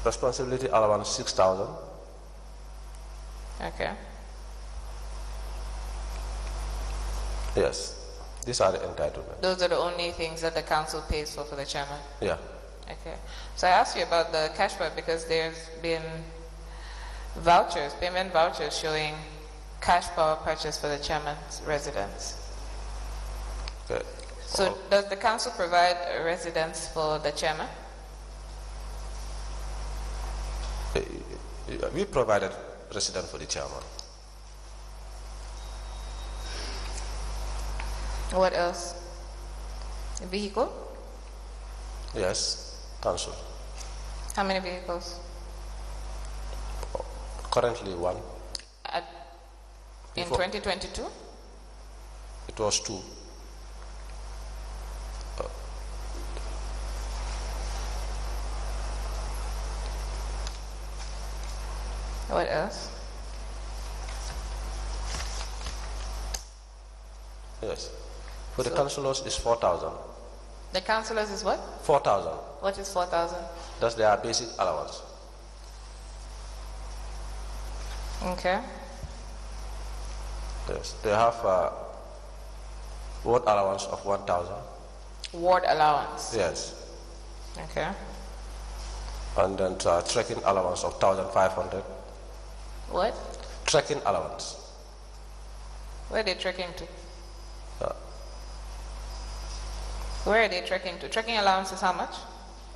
Responsibility allowance 6,000. Okay. Yes, these are the entitlements. Those are the only things that the council pays for the chairman? Yeah. Okay. So I asked you about the cash back because there's been vouchers, payment vouchers showing cash power purchase for the chairman's residence. Okay. So does the council provide a residence for the chairman? We provided residence for the chairman. What else? A vehicle? Yes, council. How many vehicles? Currently one. In 2022? It was 2. What else? Yes. For the councillors is 4,000. The councillors is what? 4,000. What is 4,000? That's their basic allowance. Okay. Yes. They have ward allowance of 1,000. Ward allowance? Yes. Okay. And then trekking allowance of 1,500. What? Trekking allowance. Where are they trekking to? Where are they trekking to? Trekking allowance is how much?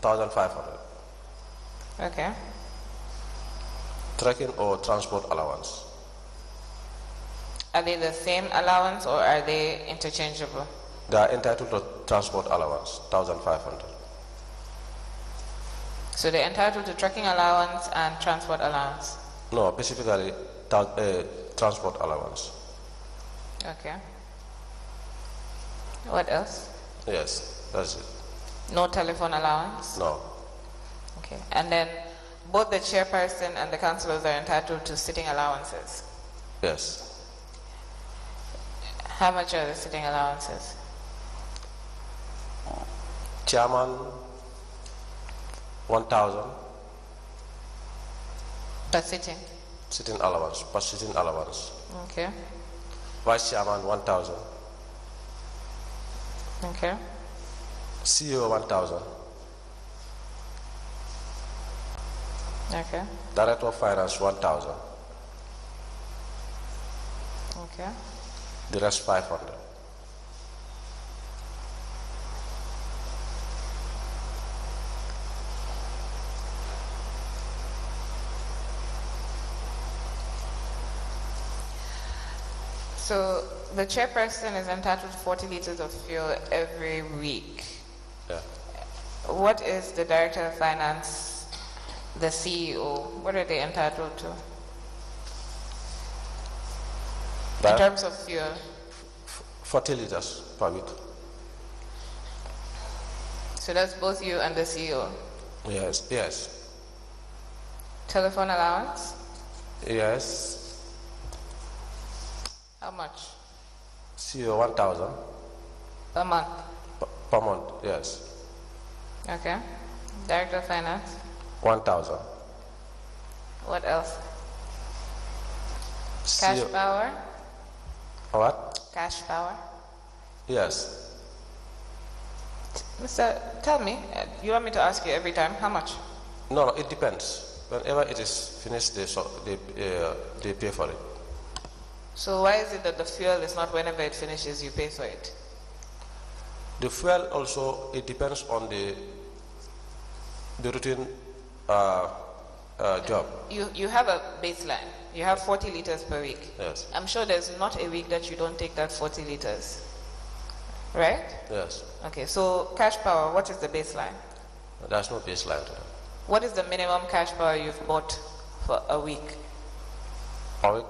1,500. Okay. Trekking or transport allowance. Are they the same allowance or are they interchangeable? They are entitled to transport allowance, 1,500. So they're entitled to trekking allowance and transport allowance? No, specifically transport allowance. Okay. What else? Yes, that's it. No telephone allowance? No. Okay. And then both the chairperson and the councillors are entitled to sitting allowances? Yes. How much are the sitting allowances? Chairman, 1,000. Per sitting? Sitting allowance, per sitting allowance. Okay. Vice chairman, 1,000. Okay. CEO, 1,000. Okay. Director of finance, 1,000. Okay. The rest, 500. So the chairperson is entitled to 40 liters of fuel every week. Yeah. What is the director of finance, the CEO? What are they entitled to? In terms of fuel? 40 liters per week. So that's both you and the CEO? Yes, yes. Telephone allowance? Yes. How much? CEO, 1,000. Per month? Per month, yes. Okay. Director of finance? 1,000. What else? Cash power? What? Cash power? Yes. Mister, tell me, you want me to ask you every time, how much? No, it depends. Whenever it is finished, they pay for it. So why is it that the fuel is not whenever it finishes, you pay for it? The fuel also, it depends on the routine job. You have a baseline. You have 40 liters per week. Yes. I'm sure there's not a week that you don't take that 40 liters. Right? Yes. Okay, so cash power, what is the baseline? There's no baseline to that. What is the minimum cash power you've bought for a week? A week?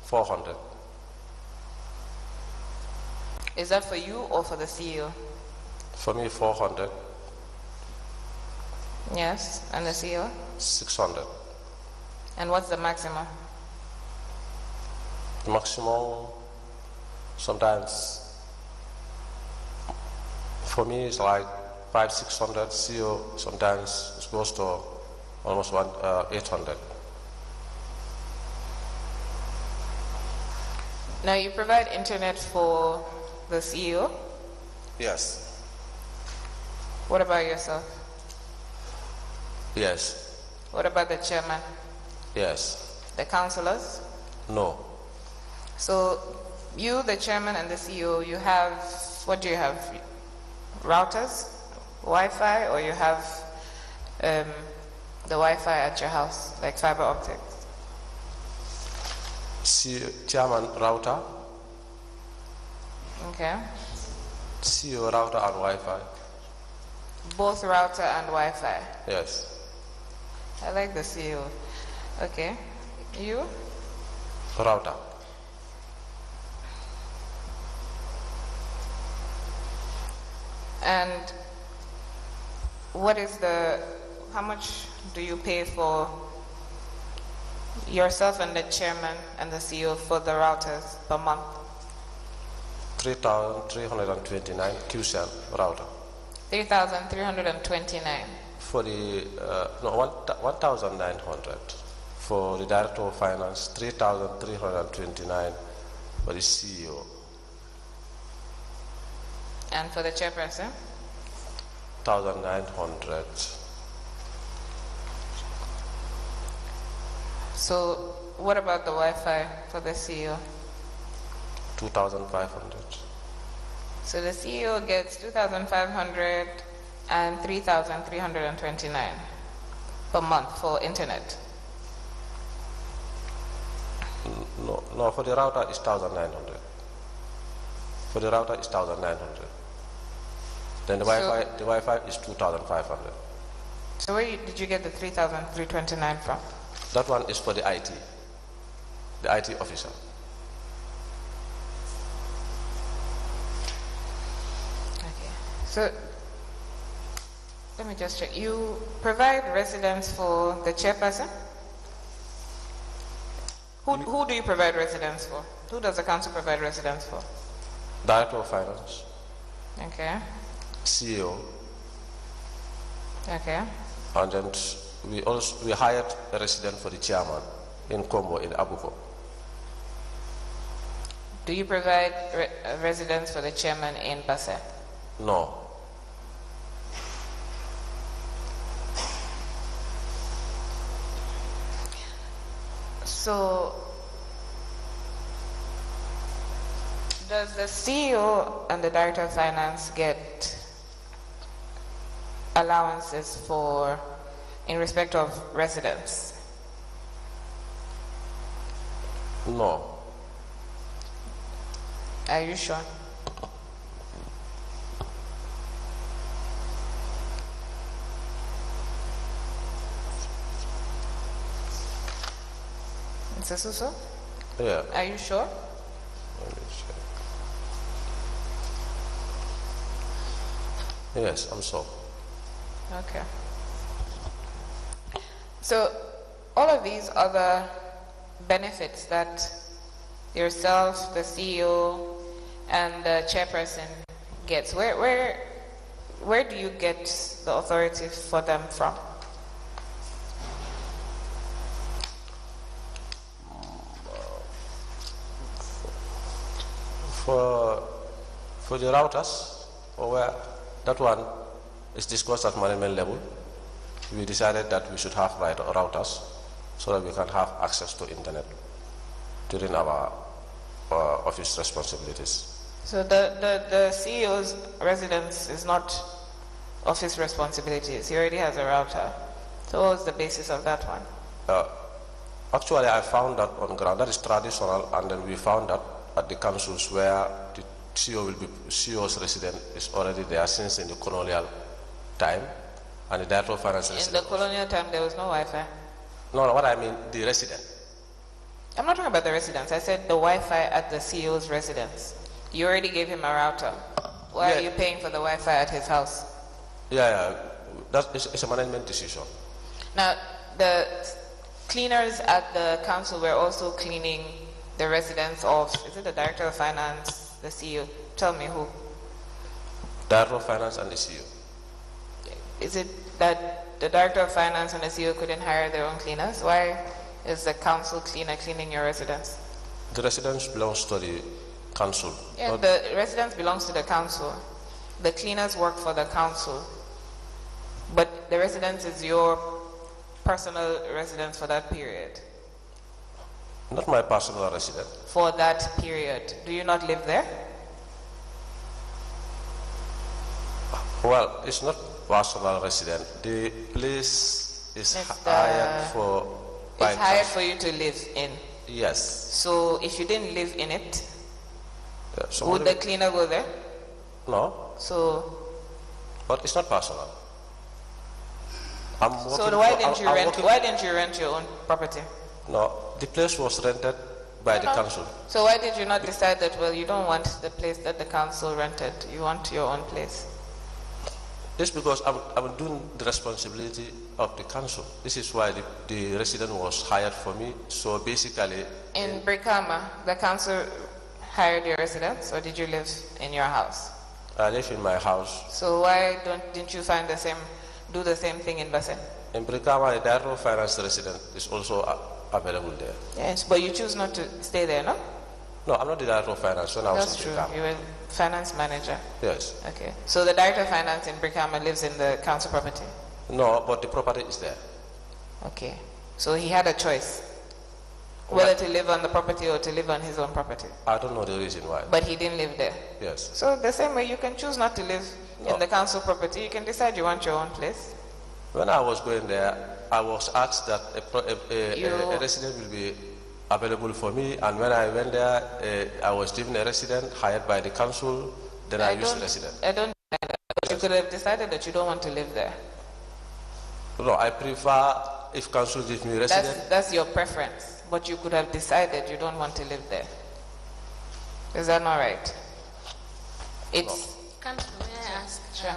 400. Is that for you or for the CEO? For me, 400. Yes, and the CEO? 600. And what's the maximum? Maximum, sometimes, for me, it's like 500-600. CEO, sometimes it goes to almost 800. Now you provide internet for the CEO? Yes. What about yourself? Yes. What about the chairman? Yes. The councillors? No. So you, the chairman and the CEO, you have, what do you have? Routers, Wi-Fi, or you have the Wi-Fi at your house, like fiber optics? Chairman router. Okay. CEO router and Wi-Fi. Both router and Wi-Fi? Yes. I like the CEO. Okay. You? Router. And what is how much do you pay for yourself and the chairman and the CEO for the routers per month? 3,329 QCell router. 3,329. For the, 1,900. For the Director of Finance, 3,329 for the CEO. And for the chairperson? 1,900. So what about the Wi-Fi for the CEO? 2,500. So the CEO gets 2,500 and 3,329 per month for internet. No, for the router is 1,900. For the router is 1,900. Then the Wi-Fi is 2,500. So where did you get the 3,329 from? That one is for the IT officer. Okay. So let me just check. You provide residence for the chairperson? Who do you provide residence for? Who does the council provide residence for? Director of Finance. Okay. CEO. Okay. And then we hired a resident for the chairman in Combo, in Abuko. Do you provide residence for the chairman in Basse? No. So, does the CEO and the Director of Finance get allowances in respect of residence? No. Are you sure? Mr. Suso? Yeah. Are you sure? Let me check. Yes, I'm so. Okay. So, all of these other benefits that yourself, the CEO, and the chairperson gets, where do you get the authority for them from? For the routers, or where that one is discussed at management level, we decided that we should have routers so that we can have access to internet during our office responsibilities. So the CEO's residence is not office responsibilities. He already has a router. So what was the basis of that one? Actually, I found that on ground. That is traditional, and then we found that at the councils where the CEO's residence is already there since in the colonial time, and the Director of Finance. In the colonial time, there was no Wi-Fi. No, what I mean, the resident. I'm not talking about the residence. I said the Wi-Fi at the CEO's residence. You already gave him a router. Why are you paying for the Wi-Fi at his house? Yeah, it's a management decision. Now, the cleaners at the council were also cleaning the residence of, is it the Director of Finance, the CEO? Tell me who. Director of Finance and the CEO. Is it that the director of finance and the CEO couldn't hire their own cleaners? Why is the council cleaner cleaning your residence? The residence belongs to the council. Yeah, the residence belongs to the council. The cleaners work for the council. But the residence is your personal residence for that period. Not my personal residence. For that period. Do you not live there? Well, it's not personal residence. The place is hired for... It's hired for you to live in. Yes. So if you didn't live in it, would the cleaner go there? No. So... But it's not personal. So why didn't you rent your own property? No, the place was rented by the council. So why did you not decide that, well, you don't want the place that the council rented, you want your own place? It's because I'm doing the responsibility of the council. This is why the resident was hired for me. So basically... In Brikama, the council hired your residence, or did you live in your house? I live in my house. So why didn't you do the same thing in Basse? In Brikama, the director of finance resident is also available there. Yes, but you choose not to stay there, no? No, I'm not the director of finance when I was in Brikama. That's true. You were finance manager. Yes. Okay. So the director of finance in Brikama lives in the council property? No, but the property is there. Okay. So he had a choice whether to live on the property or to live on his own property. I don't know the reason why. But he didn't live there. Yes. So the same way you can choose not to live in the council property, you can decide you want your own place. When I was going there, I was asked that a resident will be available for me, and when I went there, I was given a resident hired by the council, then I used the resident. I don't know that. You could have decided that you don't want to live there. No, I prefer if council gives me resident. That's your preference, but you could have decided you don't want to live there. Is that not right? It's... Council, may I ask? Sure.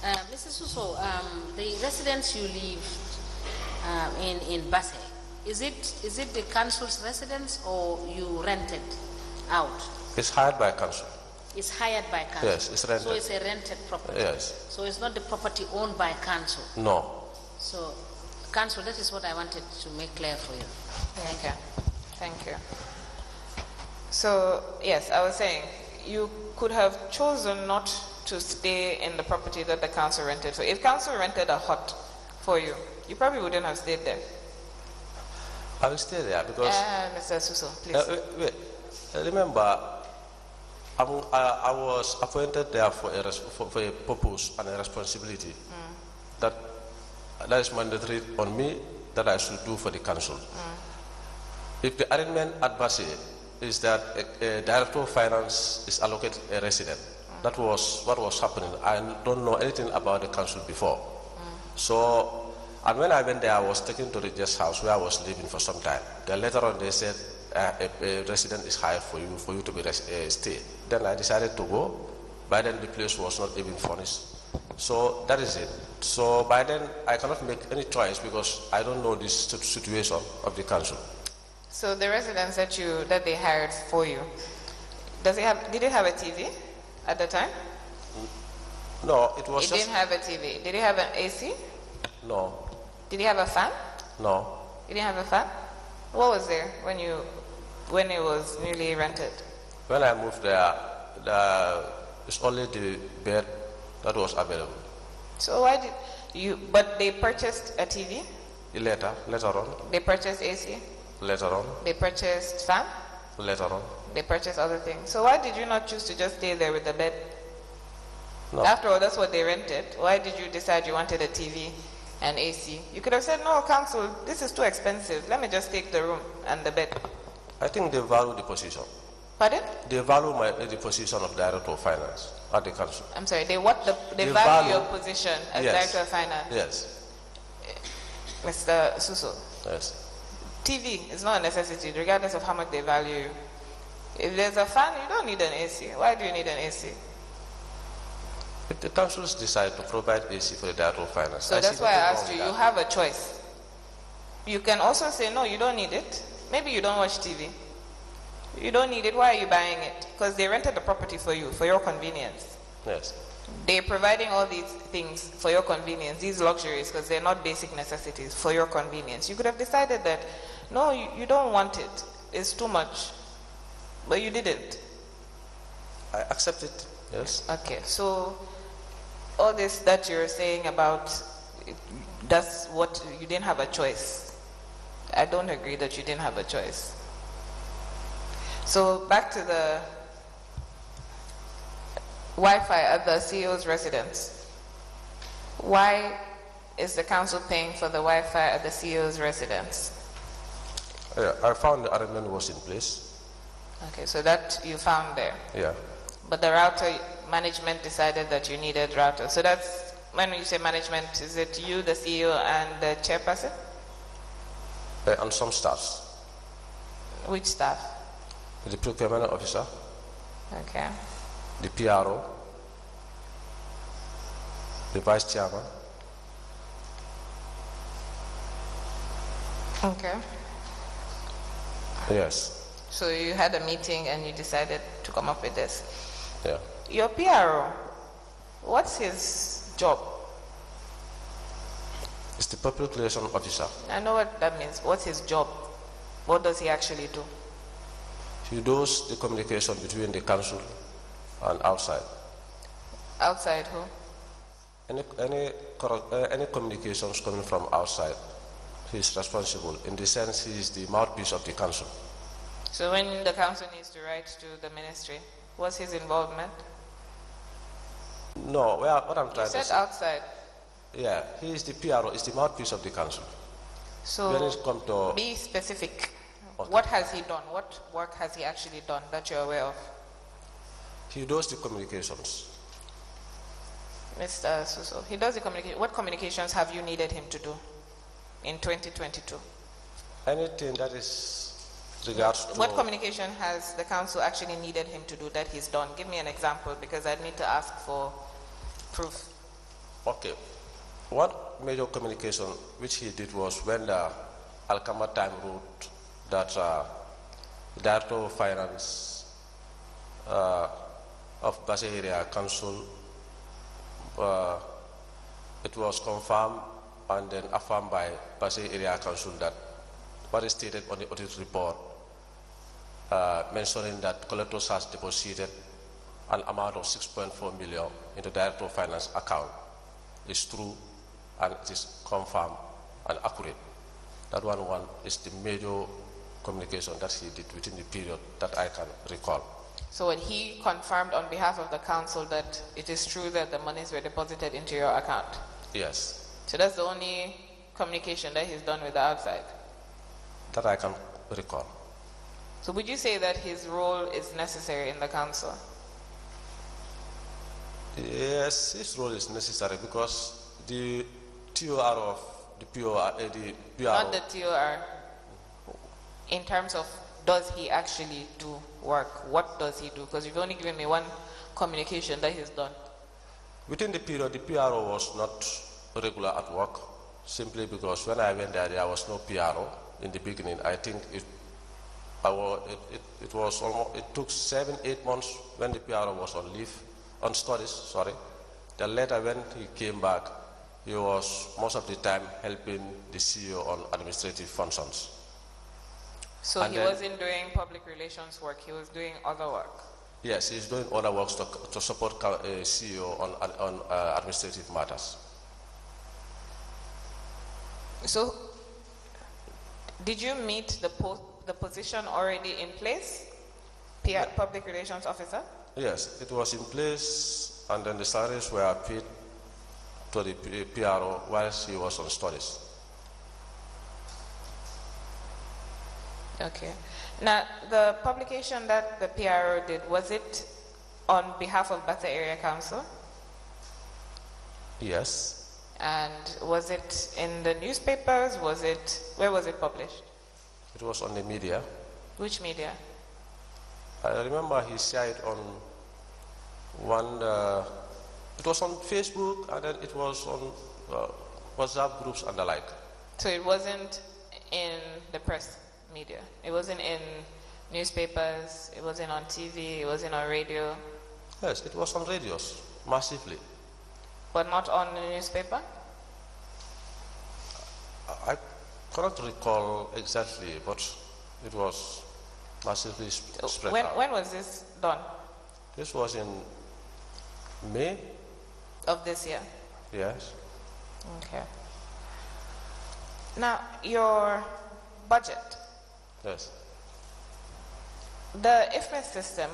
Mr. Suso, the residence you live in Basse, is it the council's residence or you rented out? It's hired by council. It's hired by council? Yes, it's rented. So it's a rented property? Yes. So it's not the property owned by council? No. So, council, that is what I wanted to make clear for you. Thank you. Thank you. So, yes, I was saying, you could have chosen not to stay in the property that the council rented. So if council rented a hut for you, you probably wouldn't have stayed there. I will stay there because... Mr. Suso, please. Wait. Remember, I was appointed there for a purpose and a responsibility that is mandatory on me that I should do for the council. If the arrangement at Basse is that a director of finance is allocated a resident, that was what was happening. I don't know anything about the council before. So, and when I went there, I was taken to the guest house where I was living for some time. Then later on, they said a resident is hired for you to be stay. Then I decided to go. By then, the place was not even furnished. So that is it. So by then, I cannot make any choice because I don't know this situation of the council. So the residence that they hired for you, did it have a TV at the time? No, it was It didn't have a TV. Did it have an AC? No. Did it have a fan? No. It didn't have a fan? What was there when it was newly rented? When I moved there, it's only the bed that was available. So why did you? But they purchased a TV. Later on. They purchased AC. Later on. They purchased fan. Later on. They purchased other things. So why did you not choose to just stay there with the bed? No. After all, that's what they rented. Why did you decide you wanted a TV and AC? You could have said, no, council, this is too expensive. Let me just take the room and the bed. I think they value the position. Pardon? They value the position of director of finance at the council. I'm sorry, they value your position as director of finance? Yes. Mr. Suso? Yes. TV is not a necessity, regardless of how much they value you. If there's a fan, you don't need an AC. Why do you need an AC? If the councils decide to provide AC for the director of finance, so that's why I asked you. You have a choice. You can also say, no, you don't need it. Maybe you don't watch TV. You don't need it. Why are you buying it? Because they rented the property for you, for your convenience. Yes. They're providing all these things for your convenience, these luxuries, because they're not basic necessities, for your convenience. You could have decided that, no, you don't want it. It's too much. But you didn't. I accept it, yes. Okay, so all this that you're saying about, that's what, you didn't have a choice. I don't agree that you didn't have a choice. So back to the Wi-Fi at the CEO's residence. Why is the council paying for the Wi-Fi at the CEO's residence? I found the arrangement was in place. Okay, so that you found there. Yeah. But the router management decided that you needed router. So that's, when you say management, is it you, the CEO, and the chairperson? And some staffs. Which staff? The procurement officer, Okay. the PRO, the vice chairman. Okay. Yes. So you had a meeting and you decided to come up with this. Yeah. Your PRO, what's his job? It's the public relations officer. I know what that means. What's his job? What does he actually do? He does the communication between the council and outside. Outside who? Any communications coming from outside, he is responsible. In the sense, he is the mouthpiece of the council. So when the council needs to write to the ministry, what's his involvement? No, what I'm trying You to said say. outside. Yeah, he is the PRO, is the mouthpiece of the council. So when it comes to be specific. Okay. What has he done? What work has he actually done that you're aware of? he does the communications. Mr. Suso, he does the communication. What communications have you needed him to do in 2022? Anything that is regards to What communication has the council actually needed him to do that he's done? Give me an example, because I need to ask for proof. Okay. One major communication which he did was when the Alkama time wrote that the Director of Finance of Basel Area Council, it was confirmed and then affirmed by Basel Area Council that what is stated on the audit report mentioning that collectors has deposited an amount of 6.4 million into Director of Finance account is true and it is confirmed and accurate. That one is the major communication that he did within the period that I can recall. So when he confirmed on behalf of the council that it is true that the monies were deposited into your account? Yes. So that's the only communication that he's done with the outside? That I can recall. So would you say that his role is necessary in the council? Yes, his role is necessary because the TOR of the POR, the PRO. Not the TOR. In terms of, does he actually do work? What does he do? Because you've only given me one communication that he's done. Within the period, the PRO was not regular at work, simply because when I went there, there was no PRO in the beginning. I think it took 7-8 months when the PRO was on leave, on studies, sorry. Then later when he came back, he was most of the time helping the CEO on administrative functions. So he wasn't doing public relations work, he was doing other work? Yes, he's doing other works to support CEO on administrative matters. So, did you meet the position already in place, public relations officer? Yes, it was in place, and then the salaries were paid to the PRO whilst he was on studies. Okay. Now, the publication that the PRO did, was it on behalf of Bata Area Council? Yes. And was it in the newspapers? Where was it published? It was on the media. Which media? I remember he shared on it was on Facebook, and then it was on WhatsApp groups and the like. So it wasn't in the press media? It wasn't in newspapers, it wasn't on TV, it wasn't on radio? Yes, it was on radios, massively. but not on the newspaper? I cannot recall exactly, but it was massively spread out. When was this done? This was in May of this year? Yes. Okay. Now, your budget. Yes. The IFRS system,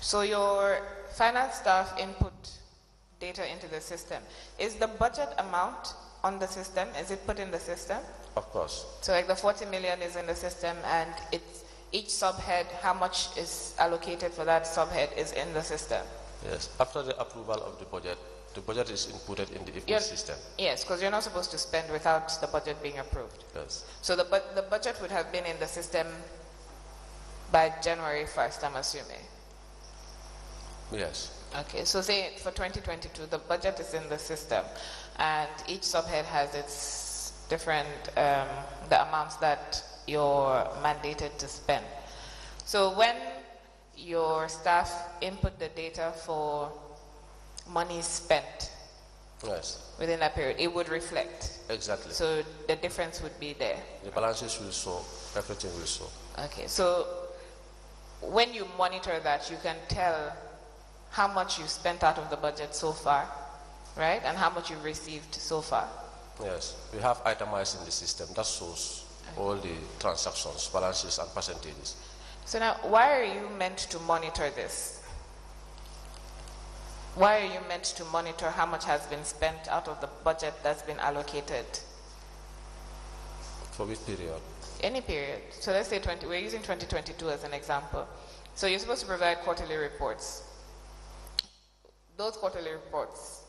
so your finance staff input data into the system, is the budget amount on the system, is it put in the system? Of course. So like the 40 million is in the system, and each subhead, how much is allocated for that subhead is in the system? Yes. After the approval of the budget is inputted in the IFRS system. Yes, because you're not supposed to spend without the budget being approved. Yes. So the budget would have been in the system by January 1st, I'm assuming. Yes. Okay, so say for 2022, the budget is in the system, and each subhead has its different, the amounts that you're mandated to spend. So when your staff input the data for money spent, yes, within that period, it would reflect. Exactly. So the difference would be there. The balances will show, everything will show. Okay, so when you monitor that, you can tell how much you spent out of the budget so far, right? And how much you've received so far. Yes, we have itemized in the system that shows all the transactions, balances, and percentages. So now, why are you meant to monitor this? Why are you meant to monitor how much has been spent out of the budget that's been allocated? For which period? Any period. So let's say we're using 2022 as an example. So you're supposed to provide quarterly reports. Those quarterly reports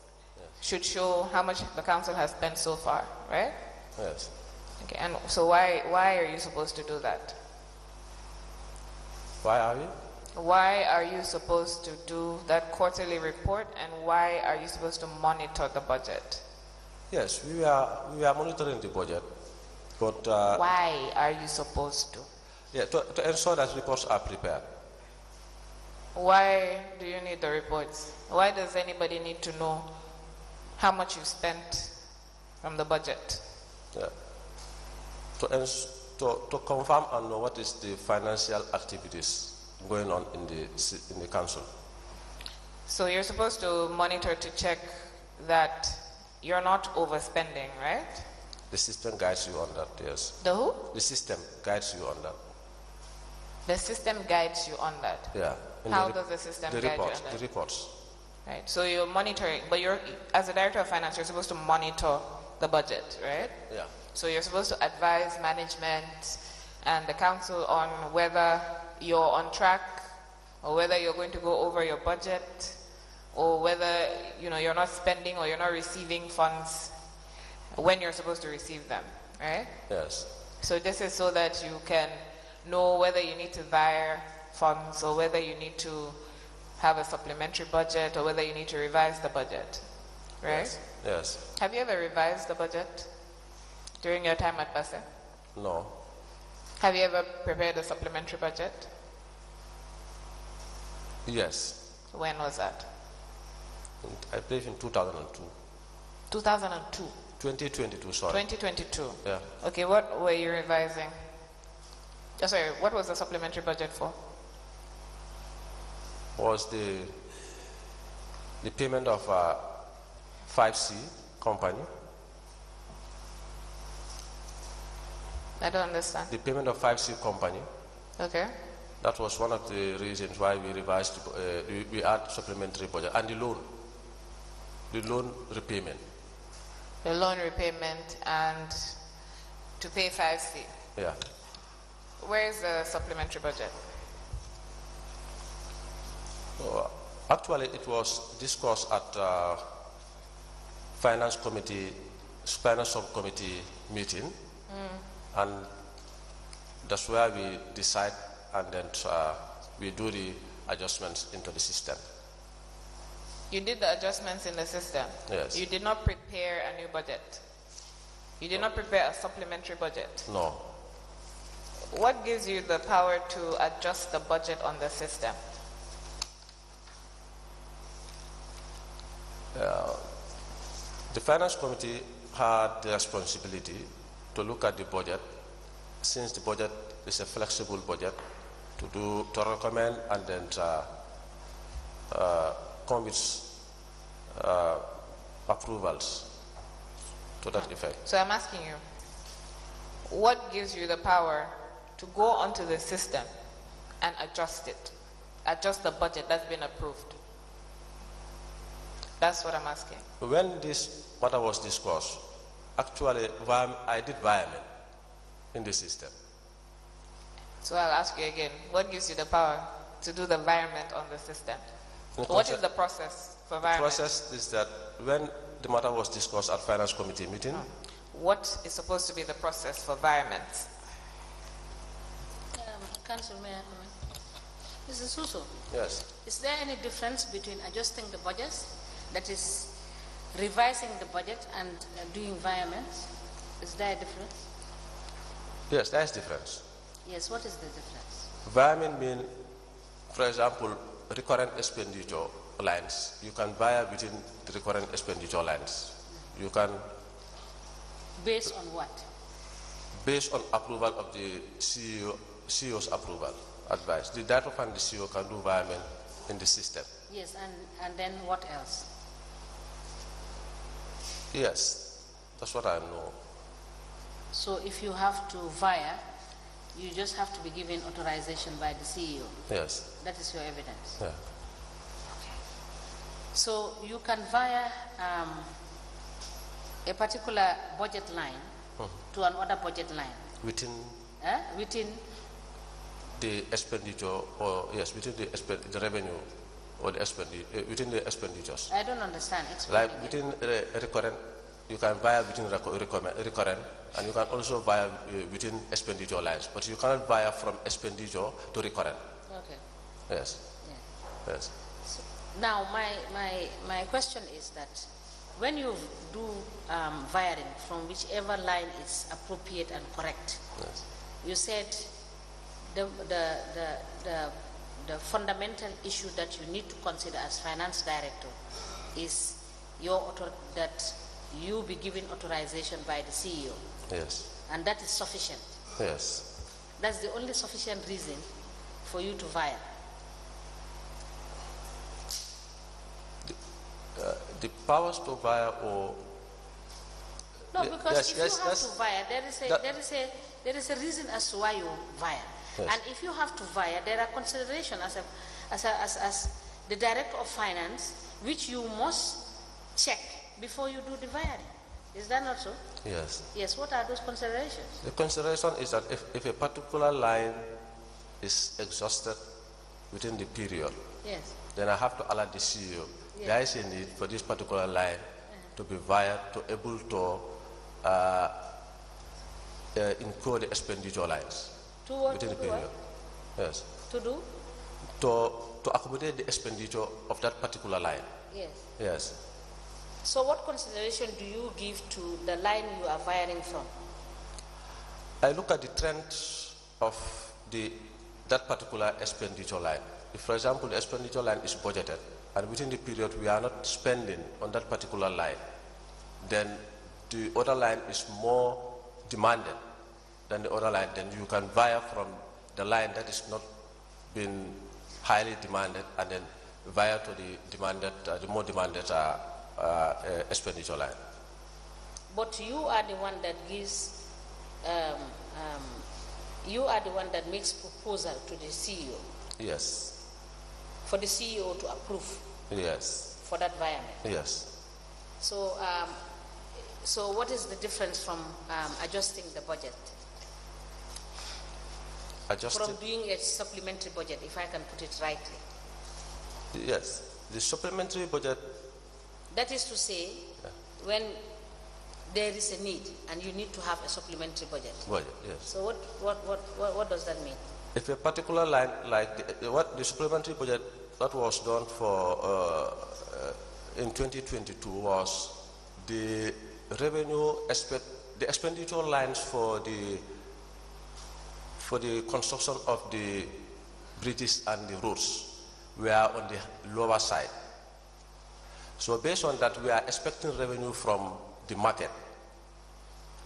should show how much the council has spent so far, right? Yes. Okay, and so why are you supposed to do that? Why are we? Why are you supposed to do that quarterly report, and why are you supposed to monitor the budget? Yes, we are monitoring the budget, but why are you supposed to? Yeah, to ensure that reports are prepared. Why do you need the reports? Why does anybody need to know how much you spent from the budget? Yeah. To confirm and know what is the financial activities going on in the council. So you're supposed to monitor to check that you're not overspending, right? The system guides you on that, yes. The who? The system guides you on that. The system guides you on that? Yeah. How does the system guide you on that? The reports. Right. So you're monitoring, but as a director of finance, you're supposed to monitor the budget, right? Yeah. So you're supposed to advise management and the council on whether you're on track, or whether you're going to go over your budget, or whether you're not spending or you're not receiving funds when you're supposed to receive them, right? Yes. So this is so that you can know whether you need to wire funds, or whether you need to have a supplementary budget, or whether you need to revise the budget, right? Yes. Yes. Have you ever revised the budget during your time at Basse? No. Have you ever prepared a supplementary budget? Yes. When was that? I believe in 2002. 2002? 2022, sorry. 2022? Yeah. Okay, what were you revising? Oh, sorry, what was the supplementary budget for? Was the payment of 5C company. I don't understand. The payment of 5C company. Okay. That was one of the reasons why we revised, we add supplementary budget. And the loan repayment. The loan repayment and to pay 5C. Yeah. Where is the supplementary budget? Actually, it was discussed at finance subcommittee meeting, and that's where we decide, and then we do the adjustments into the system. You did the adjustments in the system? Yes. You did not prepare a new budget? You did not prepare a supplementary budget? No. What gives you the power to adjust the budget on the system? The Finance Committee had the responsibility to look at the budget, since the budget is a flexible budget, to recommend and then come with approvals to that effect. So I'm asking you, what gives you the power to go onto the system and adjust it, adjust the budget that's been approved? That's what I'm asking. When this matter was discussed, actually I did environment in the system. So I'll ask you again, what gives you the power to do the environment on the system? What is the process for environment? The process is that when the matter was discussed at Finance Committee meeting, what is supposed to be the process for environment? Council Mayor, Mr. Suso. yes. Is there any difference between adjusting the budgets, that is revising the budget, and doing environments? Is there a difference? Yes, there is difference. Yes, what is the difference? Environment means, for example, recurrent expenditure lines. You can buy within the recurrent expenditure lines. You can. Based on what? Based on approval of the CEO's approval, advice. The director and the CEO can do environment in the system. Yes, and then what else? Yes, that's what I know. So if you have to via, you just have to be given authorization by the CEO. Yes. That is your evidence. Yeah. So you can via a particular budget line to another budget line. Within Within the expenditure, or yes, within the revenue or the within the expenditures. I don't understand. Explain Like again. within recurrent, you can buy within recurrent, and you can also buy within expenditure lines, but you cannot buy from expenditure to recurrent. Okay. Yes. Yeah. Yes. So now my question is that when you do wiring from whichever line is appropriate and correct, Yes. you said the fundamental issue that you need to consider as finance director is that you be given authorization by the CEO. Yes. And that is sufficient. Yes. That's the only sufficient reason for you to via. The powers to buy or No, because yes, if you have to via, there is a reason as to why you via. Yes. And if you have to via, there are considerations as the director of finance, which you must check before you do the viring. Is that not so? yes. Yes. What are those considerations? The consideration is that if a particular line is exhausted within the period, Yes. then I have to alert the CEO. Yes. There is a need for this particular line to be wired to able to incur the expenditure lines To what? within the To do period. what? Yes. To do? To accommodate the expenditure of that particular line. Yes. Yes. So what consideration do you give to the line you are wiring from? I look at the trend of that particular expenditure line. If, for example, the expenditure line is budgeted, and within the period we are not spending on that particular line, then the other line is more demanded than the other line, then you can via from the line that is not been highly demanded, and then via to the demanded, the more demanded expenditure line. But you are the one that gives, you are the one that makes proposal to the CEO. Yes. For the CEO to approve. Yes. For that environment. Yes. So, so what is the difference from adjusting the budget? From doing a supplementary budget, if I can put it rightly. Yes. The supplementary budget. That is to say, when there is a need and you need to have a supplementary budget. Budget, yes. So what does that mean? If a particular line, like the supplementary budget that was done for in 2022 was the revenue the expenditure lines for the construction of the bridges and the roads were on the lower side. So based on that, we are expecting revenue from the market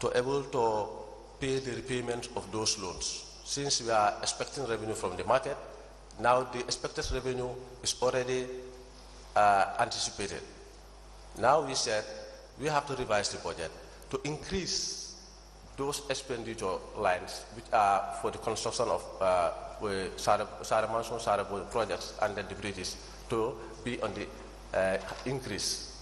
to able to pay the repayment of those loans. Since we are expecting revenue from the market, now the expected revenue is already anticipated. Now we said we have to revise the budget to increase those expenditure lines which are for the construction of Saramanson projects and then the bridges to be on the increase,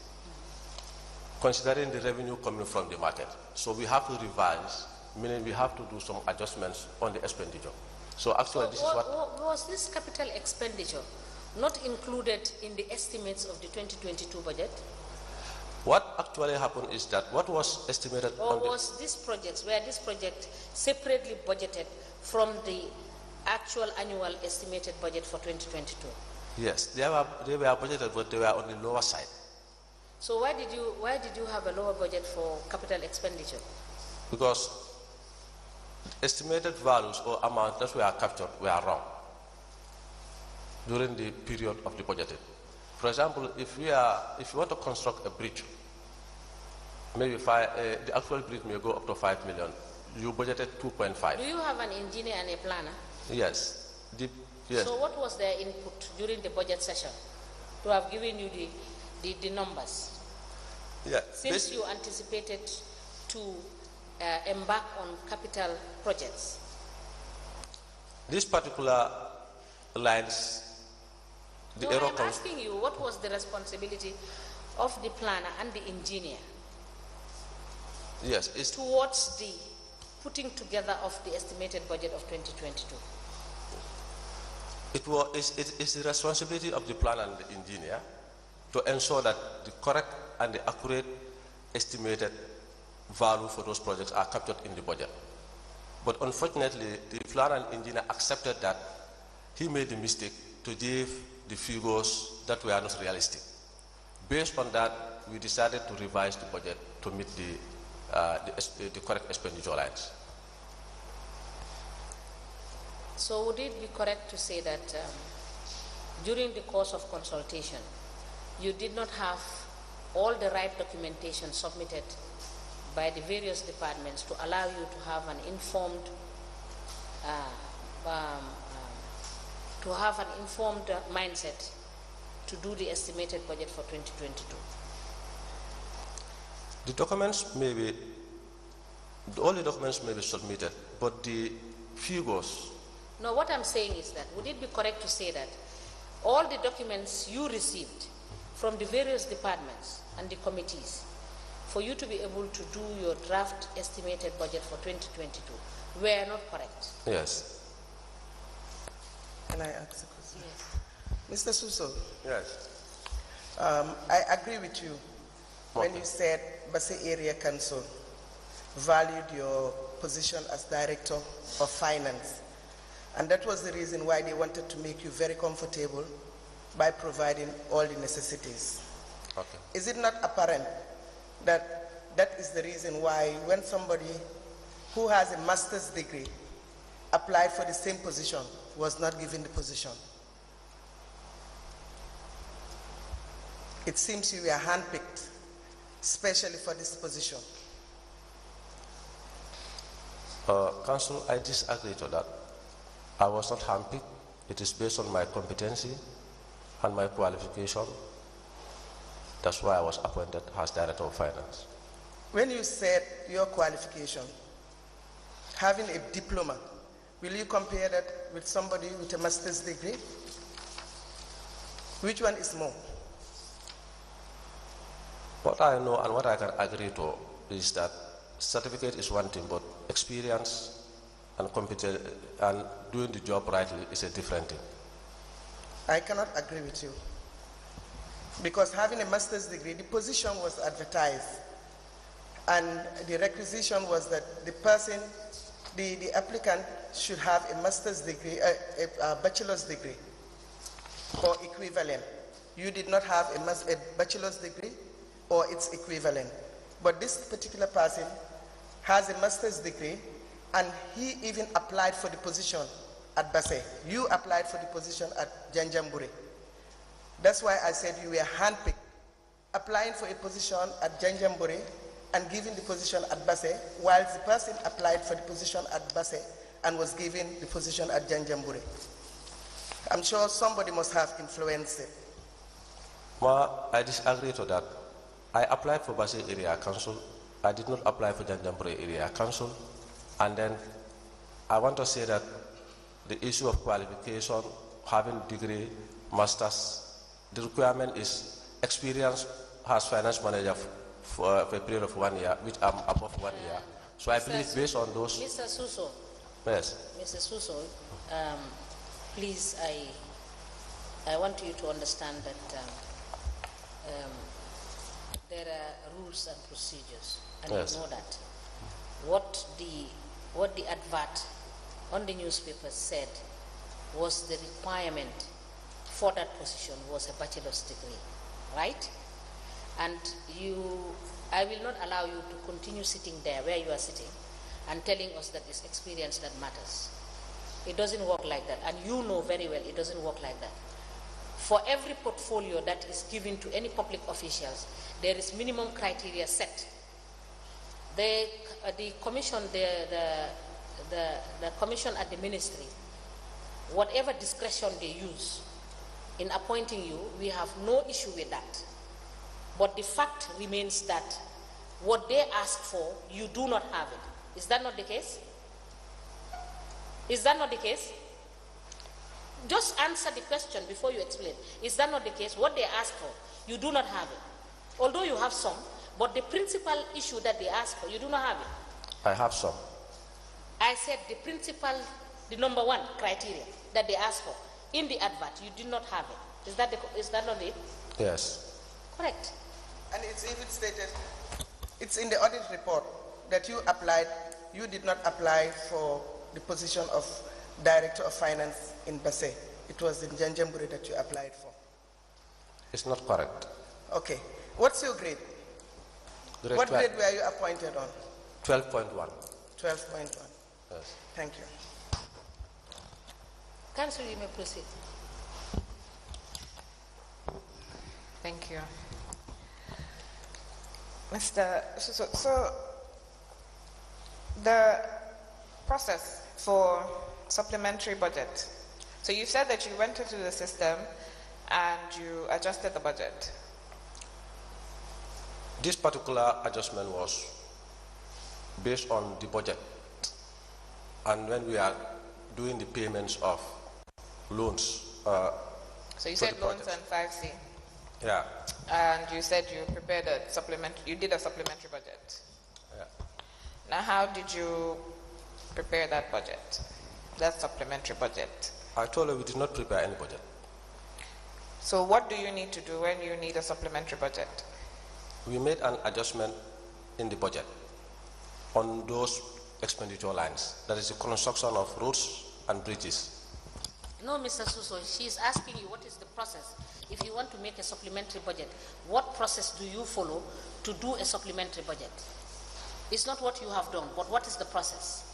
considering the revenue coming from the market. So we have to revise, meaning we have to do some adjustments on the expenditure. So actually this is what... Was this capital expenditure not included in the estimates of the 2022 budget? What actually happened is that what was estimated... Or was this project, were this project separately budgeted from the actual annual estimated budget for 2022? Yes, they were budgeted, but they were on the lower side. So why did you have a lower budget for capital expenditure? Because estimated values or amounts that were captured were wrong during the period of the budgeting. For example, if you want to construct a bridge, maybe the actual bridge may go up to 5 million. You budgeted 2.5. Do you have an engineer and a planner? Yes. Yes. So what was their input during the budget session to have given you the numbers? Yeah. Since you anticipated to embark on capital projects? These particular lines, the error I'm asking you, what was the responsibility of the planner and the engineer? Yes, it's towards the putting together of the estimated budget of 2022. It's the responsibility of the planner and the engineer to ensure that the correct and the accurate estimated value for those projects are captured in the budget. But unfortunately, the planner and engineer accepted that he made the mistake to give the figures that were not realistic. Based on that, we decided to revise the budget to meet the correct expenditure lines. So would it be correct to say that during the course of consultation, you did not have all the right documentation submitted by the various departments to allow you to have an informed mindset to do the estimated budget for 2022? The documents all the documents may be submitted, but the figures... No, what I'm saying is that, would it be correct to say that all the documents you received from the various departments and the committees for you to be able to do your draft estimated budget for 2022 were not correct? Yes. Can I ask a question? Yes. Mr. Suso? Yes. I agree with you when you said Basse Area Council valued your position as Director of Finance. And that was the reason why they wanted to make you very comfortable by providing all the necessities. Okay. Is it not apparent that that is the reason why when somebody who has a master's degree applied for the same position was not given the position? It seems you were handpicked especially for this position. Council, I disagree to that. I was not handpicked. It is based on my competency and my qualification. That's why I was appointed as Director of Finance. When you said your qualification, having a diploma, will you compare that with somebody with a master's degree? Which one is more? What I know and what I can agree to is that certificate is one thing, but experience and competence and doing the job rightly is a different thing. I cannot agree with you. Because having a master's degree, the position was advertised. And the requisition was that the person, the applicant should have a master's degree, a bachelor's degree or equivalent. You did not have a bachelor's degree or its equivalent. But this particular person has a master's degree and he even applied for the position at Basse. You applied for the position at Janjambure. That's why I said you were handpicked applying for a position at Janjambure and given the position at Basse, while the person applied for the position at Basse and was given the position at Janjambure? I'm sure somebody must have influenced it. Well, I disagree to that. I applied for Basse Area Council. I did not apply for Janjambure Area Council. And then I want to say that the issue of qualification, having degree, masters, the requirement is experience as finance manager for a period of 1 year, which I'm above 1 year. So I believe based on those. Mr. Suso. Yes. Mr. Suso, please, I want you to understand that there are rules and procedures, and yes. you know that. What the advert on the newspaper said was the requirement for that position was a bachelor's degree, right? And I will not allow you to continue sitting there where you are sitting and telling us that it's experience that matters. It doesn't work like that, and you know very well it doesn't work like that. For every portfolio that is given to any public officials, there is minimum criteria set. The commission, the commission at the ministry, whatever discretion they use in appointing you, we have no issue with that. But the fact remains that what they ask for, you do not have it. Is that not the case? Is that not the case? Just answer the question before you explain. Is that not the case? What they ask for, you do not have it. Although you have some, but the principal issue that they ask for, you do not have it. I have some. I said the principal, the number one criteria that they ask for in the advert, you do not have it. Is that not it? Yes. Correct. And it's even stated, it's in the audit report that you applied, you did not apply for the position of Director of Finance in Basse. It was in Janjambure that you applied for. It's not correct. Okay. What's your grade? What grade were you appointed on? 12.1. 12.1. Yes. Thank you. Council, you may proceed. Thank you. So the process for supplementary budget. So you said that you went into the system and you adjusted the budget. This particular adjustment was based on the budget. And when we are doing the payments of loans. So you said loans and 5C. Yeah. And you said you prepared a you did a supplementary budget. Yeah. Now how did you prepare that budget, that supplementary budget? I told you we did not prepare any budget. So what do you need to do when you need a supplementary budget? We made an adjustment in the budget on those expenditure lines. That is the construction of roads and bridges. No, Mr. Suso, she is asking you what is the process. If you want to make a supplementary budget, what process do you follow to do a supplementary budget? It's not what you have done, but what is the process?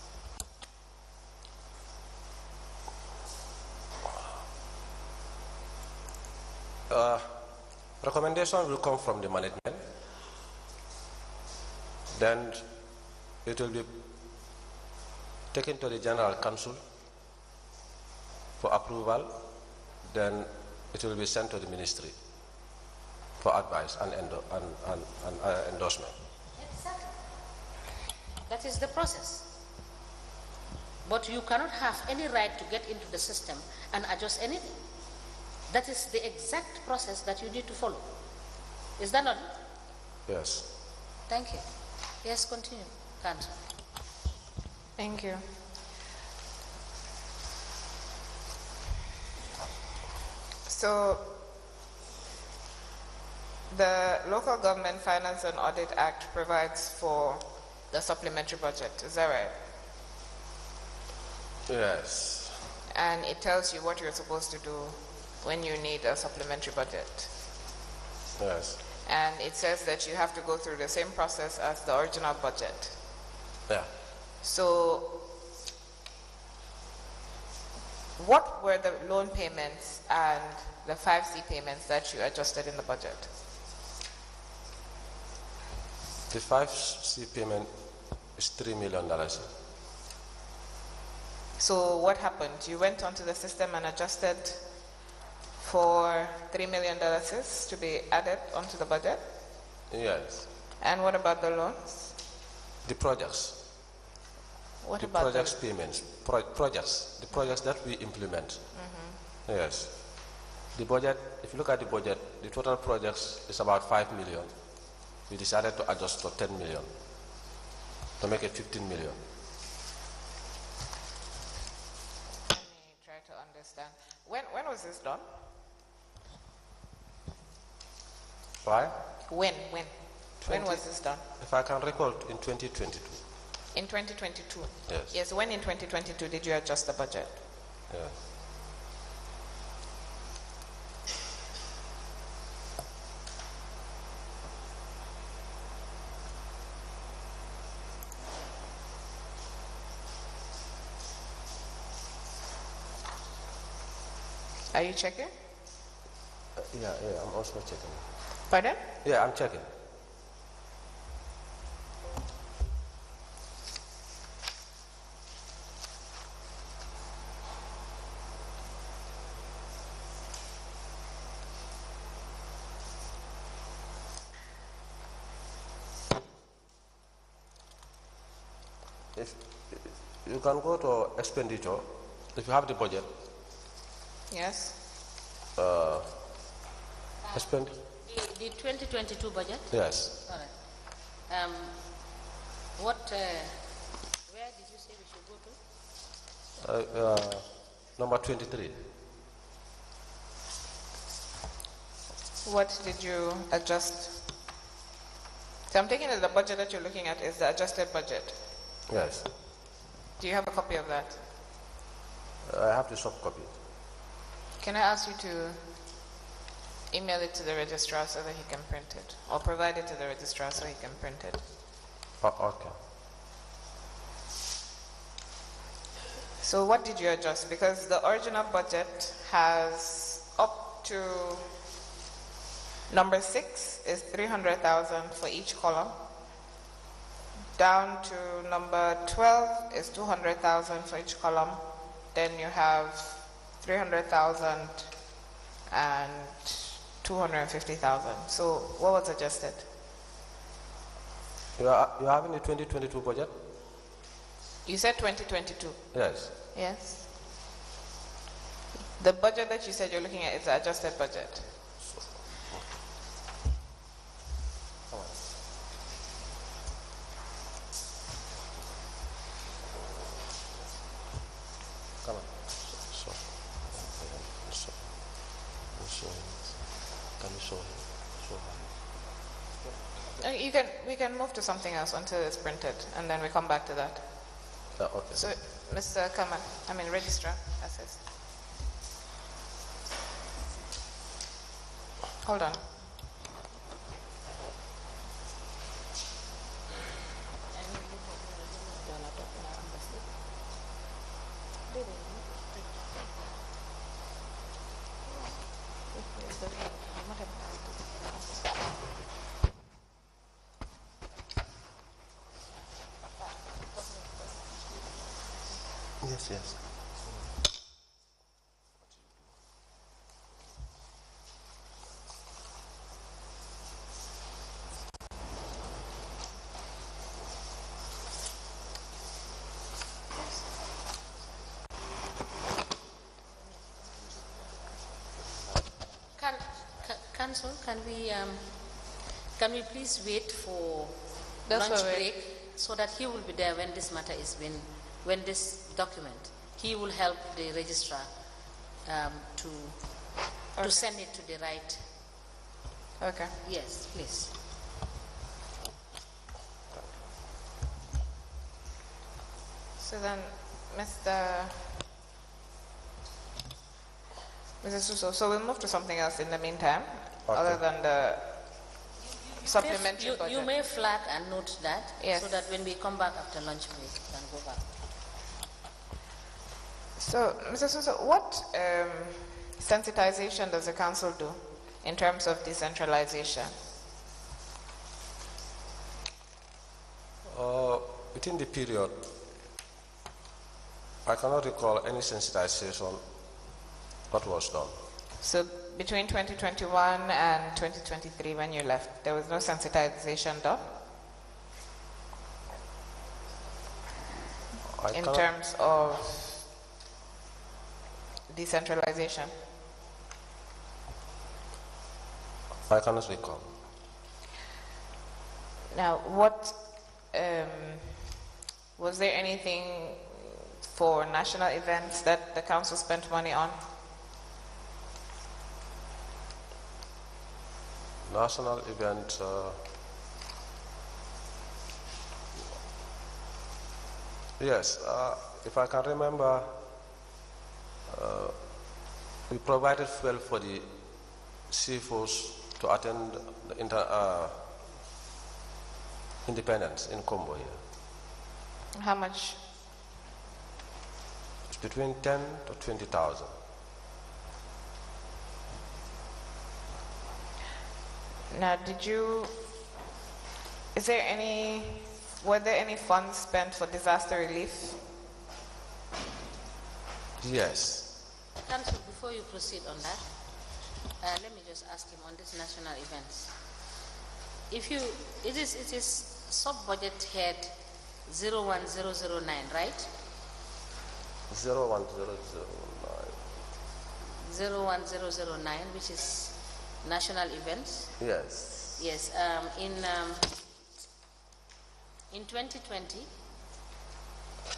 Recommendation will come from the management. Then it will be taken to the General Council for approval. Then it will be sent to the ministry for advice and endorsement. Exactly. That is the process. But you cannot have any right to get into the system and adjust anything. That is the exact process that you need to follow. Is that not it? Yes. Thank you. Yes, continue, Council. Thank you. So, the Local Government Finance and Audit Act provides for the supplementary budget, is that right? Yes. And it tells you what you're supposed to do when you need a supplementary budget. Yes. And it says that you have to go through the same process as the original budget. Yeah. So, what were the loan payments and the 5C payments that you adjusted in the budget? The 5C payment is $3 million. So what happened? You went onto the system and adjusted for $3 million to be added onto the budget? Yes. And what about the loans? The projects. What the about projects payments? Projects. The projects that we implement. Yes. The budget, if you look at the budget, the total projects is about 5 million. We decided to adjust to 10 million to make it 15 million. Let me try to understand. When was this done? Why? When was this done? If I can recall, in 2022. In 2022? Yes. Yes, when in 2022 did you adjust the budget? Yes. Are you checking? Yeah, I'm also checking. Pardon? Yeah, I'm checking. If you can go to expenditure, if you have the budget. Yes. Spend. The 2022 budget? Yes. All right. Where did you say we should go to? Number 23. What did you adjust? So I'm taking it the budget that you're looking at is the adjusted budget. Yes. Do you have a copy of that? I have the soft copy. Can I ask you to email it to the registrar so that he can print it? Or provide it to the registrar so he can print it? Okay. So what did you adjust? Because the original budget has up to number 6 is 300,000 for each column. Down to number 12 is 200,000 for each column. Then you have 300,000 and 250,000. So what was adjusted? You have in the 2022 budget? You said 2022. Yes. Yes. The budget that you said you're looking at is the adjusted budget. Come on. Can you show him? We can move to something else until it's printed, and then we come back to that. Okay. So, Mr. Kaman, Registrar, assist. Hold on. Yes. Council, can we please wait for That's lunch all right. break so that he will be there when this matter is when this document, he will help the registrar to send it to the right. Okay. Yes, please. So then, Mr. Suso, so we'll move to something else in the meantime, other than the supplementary budget. You may flag and note that, Yes. so that when we come back after lunch break, we can go back. So, Mr. Suso, what sensitization does the council do in terms of decentralization? within the period, I cannot recall any sensitization that was done. So between 2021 and 2023 when you left, there was no sensitization done? In terms of decentralization? I cannot recall. Now, what was there anything for national events that the council spent money on? National event. Yes, if I can remember, we provided fuel for the CFOs to attend the Independence in Combo here. How much? It's between 10 to 20,000. Now, were there any funds spent for disaster relief? Yes. Council, before you proceed on that, let me just ask him on this national events. It is sub-budget head 01009, right? 01009. 01009, which is national events. Yes. Yes. In 2020,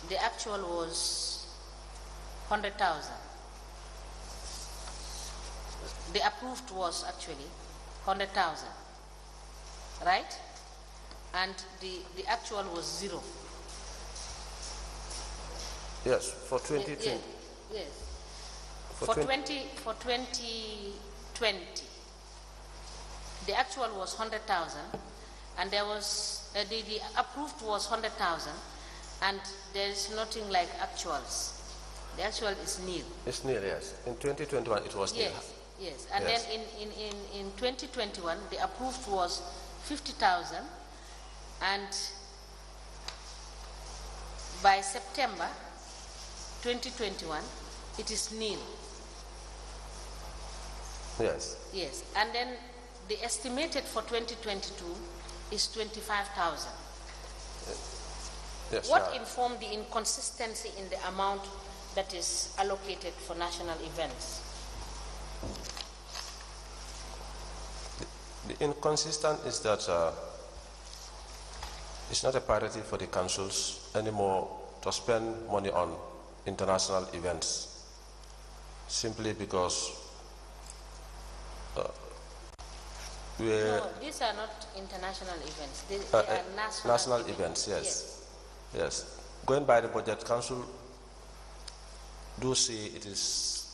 the actual was 100,000. The approved was actually 100,000, right? And the actual was 0. Yes, for 2020. Yes. For 2020, the actual was 100,000, and there was the approved was 100,000, and there is nothing like actuals. The actual is nil. It's nil, yes. In 2021, it was nil. Yes, yes. And yes. then in 2021, the approved was 50,000, and by September 2021, it is nil. Yes. Yes. And then the estimated for 2022 is 25,000. Yes. What informed the inconsistency in the amount that is allocated for national events? The inconsistent is that it's not a priority for the councils anymore to spend money on international events, simply because no, these are not international events. They are national events. Yes. Yes. Going by the budget, council do see it is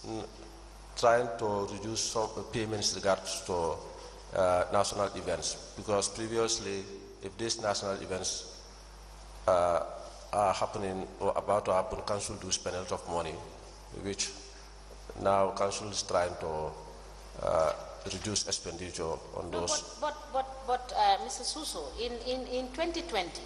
trying to reduce some payments regards to national events, because previously, if these national events are happening or about to happen, council do spend a lot of money, which now council is trying to reduce expenditure on those. But Mr. Suso, in 2020,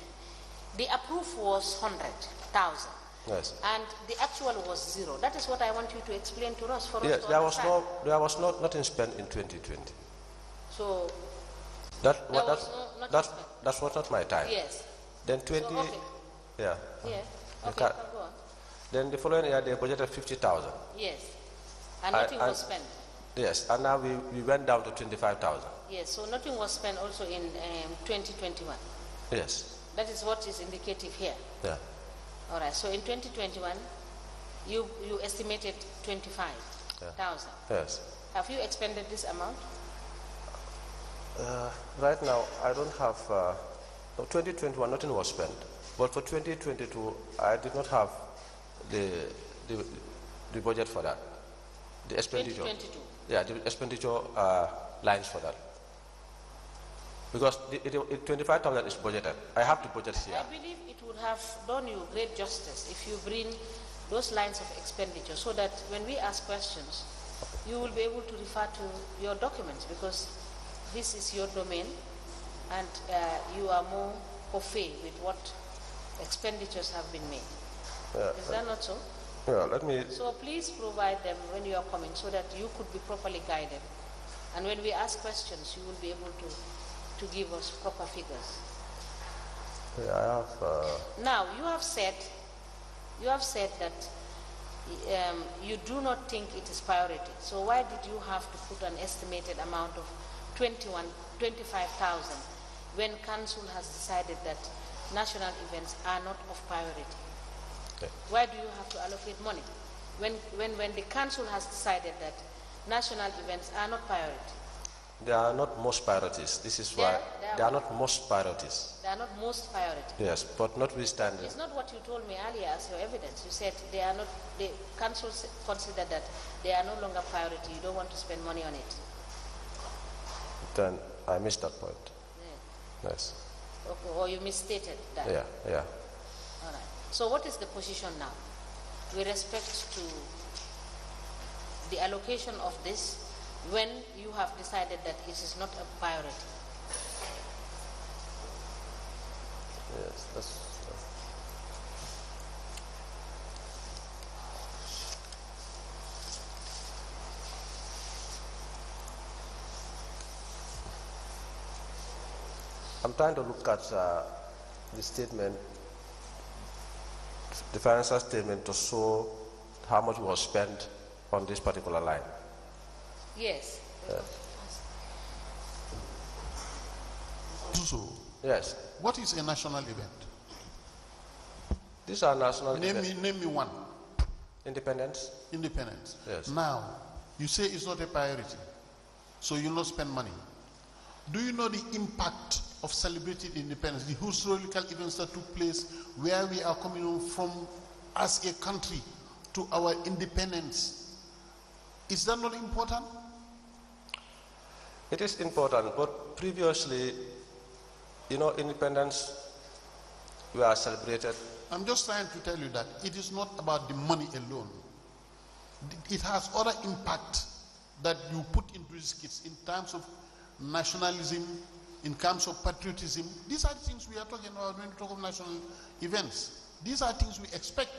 the approved was 100,000. Yes. And the actual was 0. That is what I want you to explain to us. For yes, us to understand. there was nothing spent in 2020. So that's not my time. Yes. Then 20. So, okay. Yeah. Yeah. Okay. Go on. Then the following year they budgeted 50,000. Yes. And nothing was spent. Yes. And now we went down to 25,000. Yes. So nothing was spent also in 2021. Yes. That is what is indicative here. Yeah. All right. So in 2021, you estimated 25,000. Yes. Have you expended this amount? Right now, I don't have. 2021, nothing was spent. But for 2022, I did not have the budget for that. The expenditure. 2022. Yeah, the expenditure lines for that. Because 25,000 is budgeted. I have the budget here. I believe it would have done you great justice if you bring those lines of expenditure, so that when we ask questions, you will be able to refer to your documents, because this is your domain, and you are more au fait with what expenditures have been made. Yeah. Is that not so? Yeah, let me... So please provide them when you are coming so that you could be properly guided. And when we ask questions, you will be able to give us proper figures. Yeah, I have... Now, you have said that you do not think it is priority. So why did you have to put an estimated amount of 25,000 when council has decided that national events are not of priority? Okay. Why do you have to allocate money when the council has decided that national events are not priority? They are not most priorities. This is why they are not most priorities. They are not most priority. Yes, but notwithstanding. It's not what you told me earlier as your evidence. You said they are not. The council considered that they are no longer priority. You don't want to spend money on it. Then I missed that point. Yeah. Yes. Okay, or you misstated that. Yeah, yeah. All right. So what is the position now with respect to the allocation of this when you have decided that it is not a priority? Yes, that's... I'm trying to look at the statement, the financial statement, to show how much was spent on this particular line. Yes. So, Yes. what is a national event? These are national events. Name me one. Independence. Independence. Yes. Now, you say it's not a priority, so you'll not spend money. Do you know the impact of celebrating independence, the historical events that took place where we are coming from as a country to our independence? Is that not important? It is important, but previously, you know, independence were celebrated. I'm just trying to tell you that it is not about the money alone. It has other impact that you put into these kids in terms of nationalism, in terms of patriotism. These are the things we are talking about when we talk of national events. These are things we expect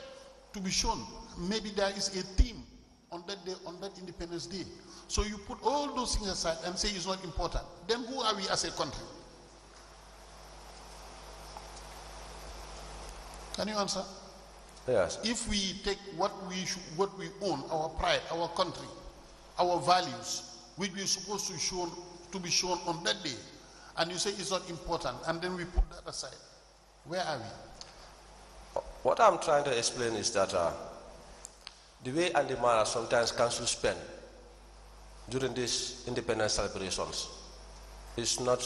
to be shown. Maybe there is a theme on that day, on that Independence Day. So you put all those things aside and say it's not important. Then who are we as a country? Can you answer? Yes. If we take what we own, our pride, our country, our values, which we are supposed to be shown on that day, and you say it's not important, and then we put that aside, where are we? What I'm trying to explain is that the way and the manner sometimes council spend during these independence celebrations is not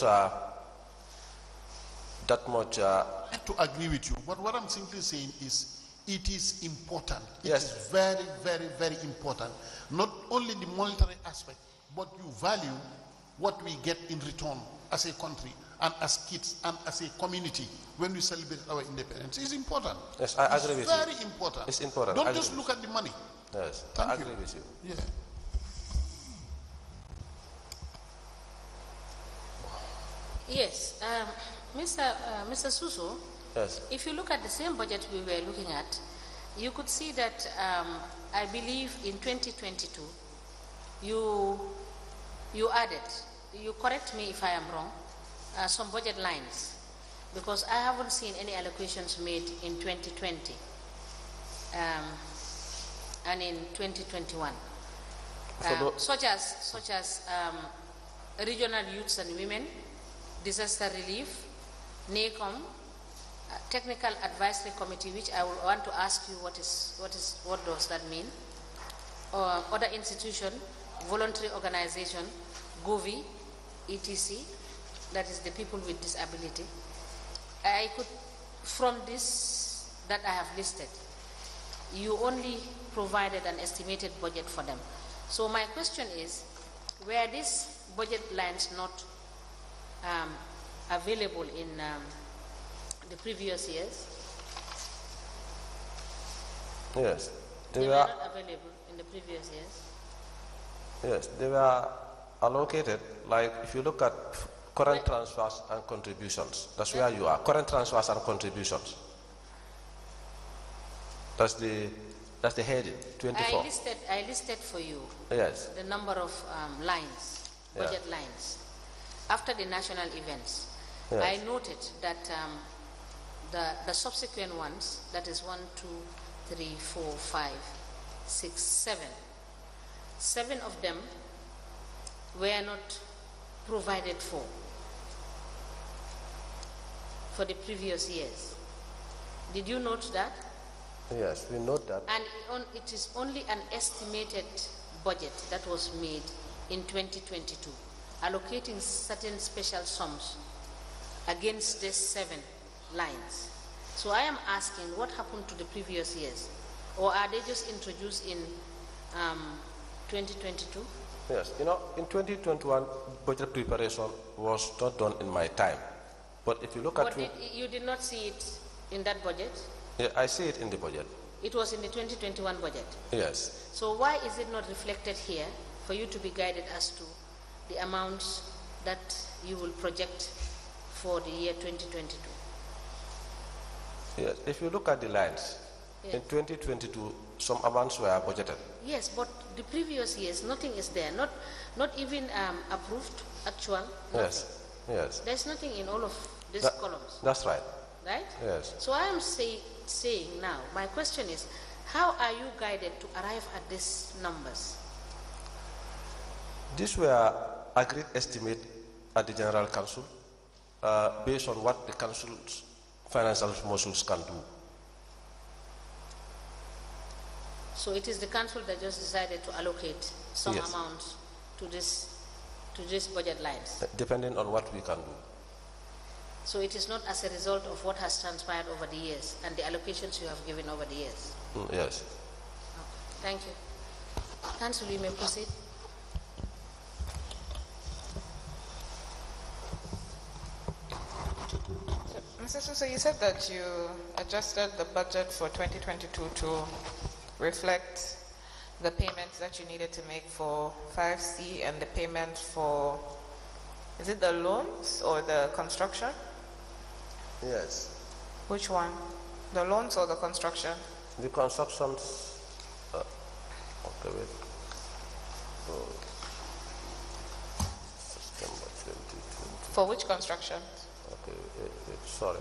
that much. I have to agree with you, but what I'm simply saying is it is important. It Yes. is very, very, very important. Not only the monetary aspect, but you value what we get in return as a country and as kids and as a community when we celebrate our independence. It's important. Yes, I agree with you. It's very important. It's important. Don't I just agree. look at the money. Yes, Thank I you. agree with you. Yeah. Yes. Mr. Suso, Yes. if you look at the same budget we were looking at, you could see that I believe in 2022 you added, you correct me if I am wrong, some budget lines, because I haven't seen any allocations made in 2020 and in 2021, such as regional youths and women, disaster relief, NACOM, technical advisory committee, which I will want to ask you what does that mean, or other institution, voluntary organization, GOVI, etc., that is the people with disability. I could, from this that I have listed, you only provided an estimated budget for them. So my question is, were these budget lines not available in the previous years? Yes. They were not available in the previous years? Yes, they were allocated, like if you look at current transfers and contributions, that's where you are, current transfers and contributions. That's the heading, 24. I listed for you Yes. the number of lines, budget lines. After the national events, Yes. I noted that the subsequent ones, that is 1, 2, 3, 4, 5, 6, 7. 7 of them were not provided for the previous years. Did you note that? Yes, we note that. And it is only an estimated budget that was made in 2022, allocating certain special sums against these 7 lines. So I am asking, what happened to the previous years? Or are they just introduced in 2022? Yes, you know, in 2021, budget preparation was not done in my time. But if you look at... you did not see it in that budget? Yeah, I see it in the budget. It was in the 2021 budget? Yes. So why is it not reflected here for you to be guided as to the amounts that you will project for the year 2022? Yes, if you look at the lines, yes. In 2022, some amounts were budgeted. Yes, but the previous years, nothing is there. Not even approved, actual, nothing. Yes, yes. There's nothing in all of these columns. That's right. Right? Yes. So I am saying now, my question is, how are you guided to arrive at these numbers? These were agreed estimate at the General Council based on what the Council's financial muscles can do. So it is the Council that just decided to allocate some Yes. amount to this budget lines? Depending on what we can do. So it is not as a result of what has transpired over the years and the allocations you have given over the years? Yes. Okay. Thank you. Council, you may proceed. Mr. Sousa, you said that you adjusted the budget for 2022 to reflect the payments that you needed to make for 5C and the payment for, is it the loans or the construction? Yes. Which one? The loans or the construction? The constructions, okay, wait. September 2020. For which construction? Okay, sorry.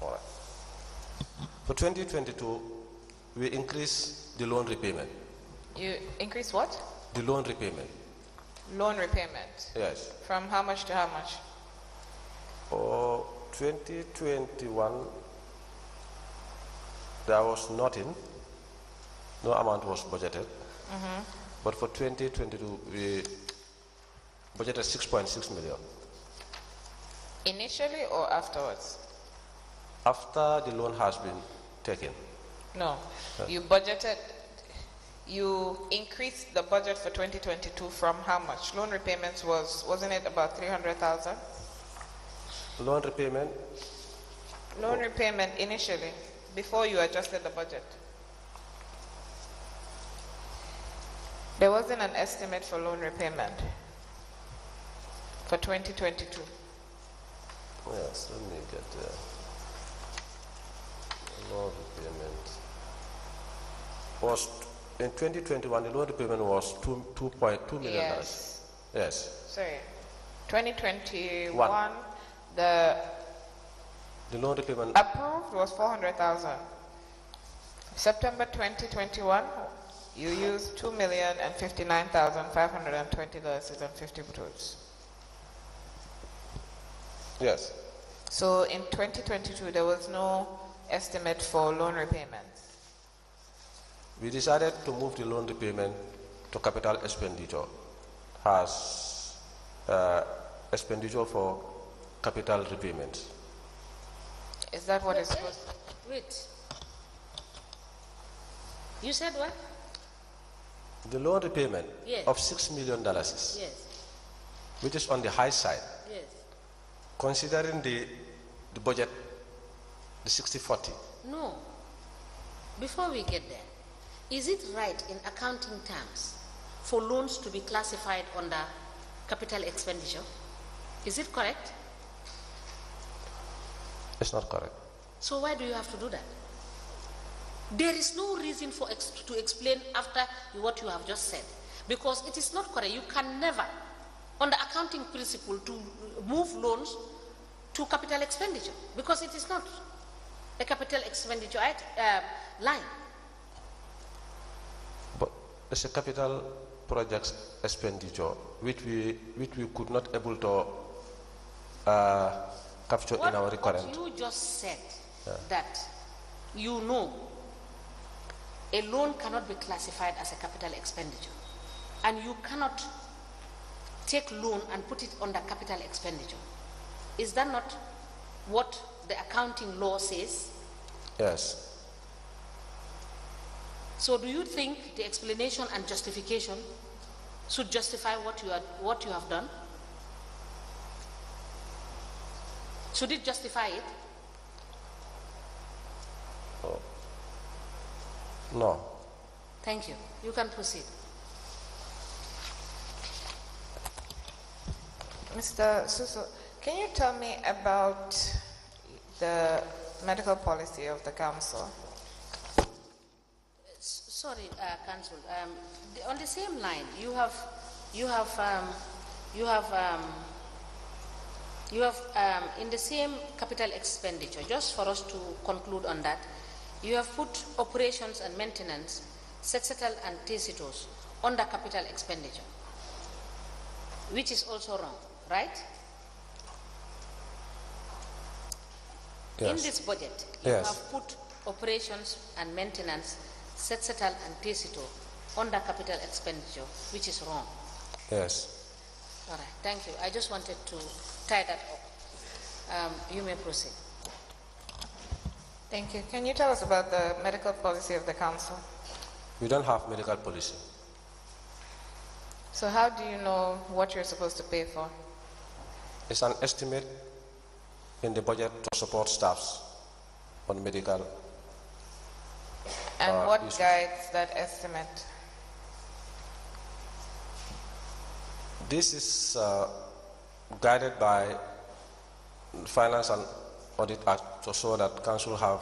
All right. For 2022, we increased the loan repayment. You increase what? The loan repayment. Loan repayment. Yes. From how much to how much? For 2021, there was nothing. No amount was budgeted. But for 2022, we budgeted 6.6 million. Initially or afterwards? After the loan has been taken. No. You budgeted, you increased the budget for 2022 from how much? Loan repayments wasn't it about 300,000? Loan repayment? Loan repayment initially, before you adjusted the budget. There wasn't an estimate for loan repayment for 2022. Yes, let me get the loan repayment. Was in 2021 the loan repayment was $2.2 million. Yes. Yes. Sorry. 2021, the loan repayment approved was 400,000. September 2021, you used $2,059,520.50. Yes. So in 2022, there was no estimate for loan repayments. We decided to move the loan repayment to capital expenditure as expenditure for capital repayments. Is that what it's supposed to? Wait. You said what? The loan repayment Yes. of $6 million, Yes. which is on the high side, Yes. considering the budget, the 60-40. No. Before we get there, is it right in accounting terms for loans to be classified under capital expenditure? Is it correct? It's not correct. So why do you have to do that? There is no reason to explain after what you have just said, because it is not correct. You can never, on the accounting principle, to move loans to capital expenditure, because it is not a capital expenditure line. But it's a capital project expenditure which we could not able to capture in our recurrent. What you just said, that you know a loan cannot be classified as a capital expenditure, and you cannot take loan and put it under capital expenditure. Is that not what the accounting law says? Yes. So do you think the explanation and justification should justify what you have done? Should it justify it? Oh. No. Thank you. You can proceed. Mr. Suso, can you tell me about the medical policy of the council? Sorry, Council. On the same line, you have in the same capital expenditure. Just for us to conclude on that, you have put operations and maintenance, Sexetal and Tecitos under capital expenditure, which is also wrong, right? Yes. In this budget, you have put operations and maintenance, Sexetal and Tecito under capital expenditure, which is wrong. Yes. All right, thank you. I just wanted to tie that up. You may proceed. Thank you. Can you tell us about the medical policy of the council? We don't have medical policy. So how do you know what you're supposed to pay for? It's an estimate in the budget to support staffs on medical. And what issues. guides that estimate? This is guided by Finance and Audit Act to show that council have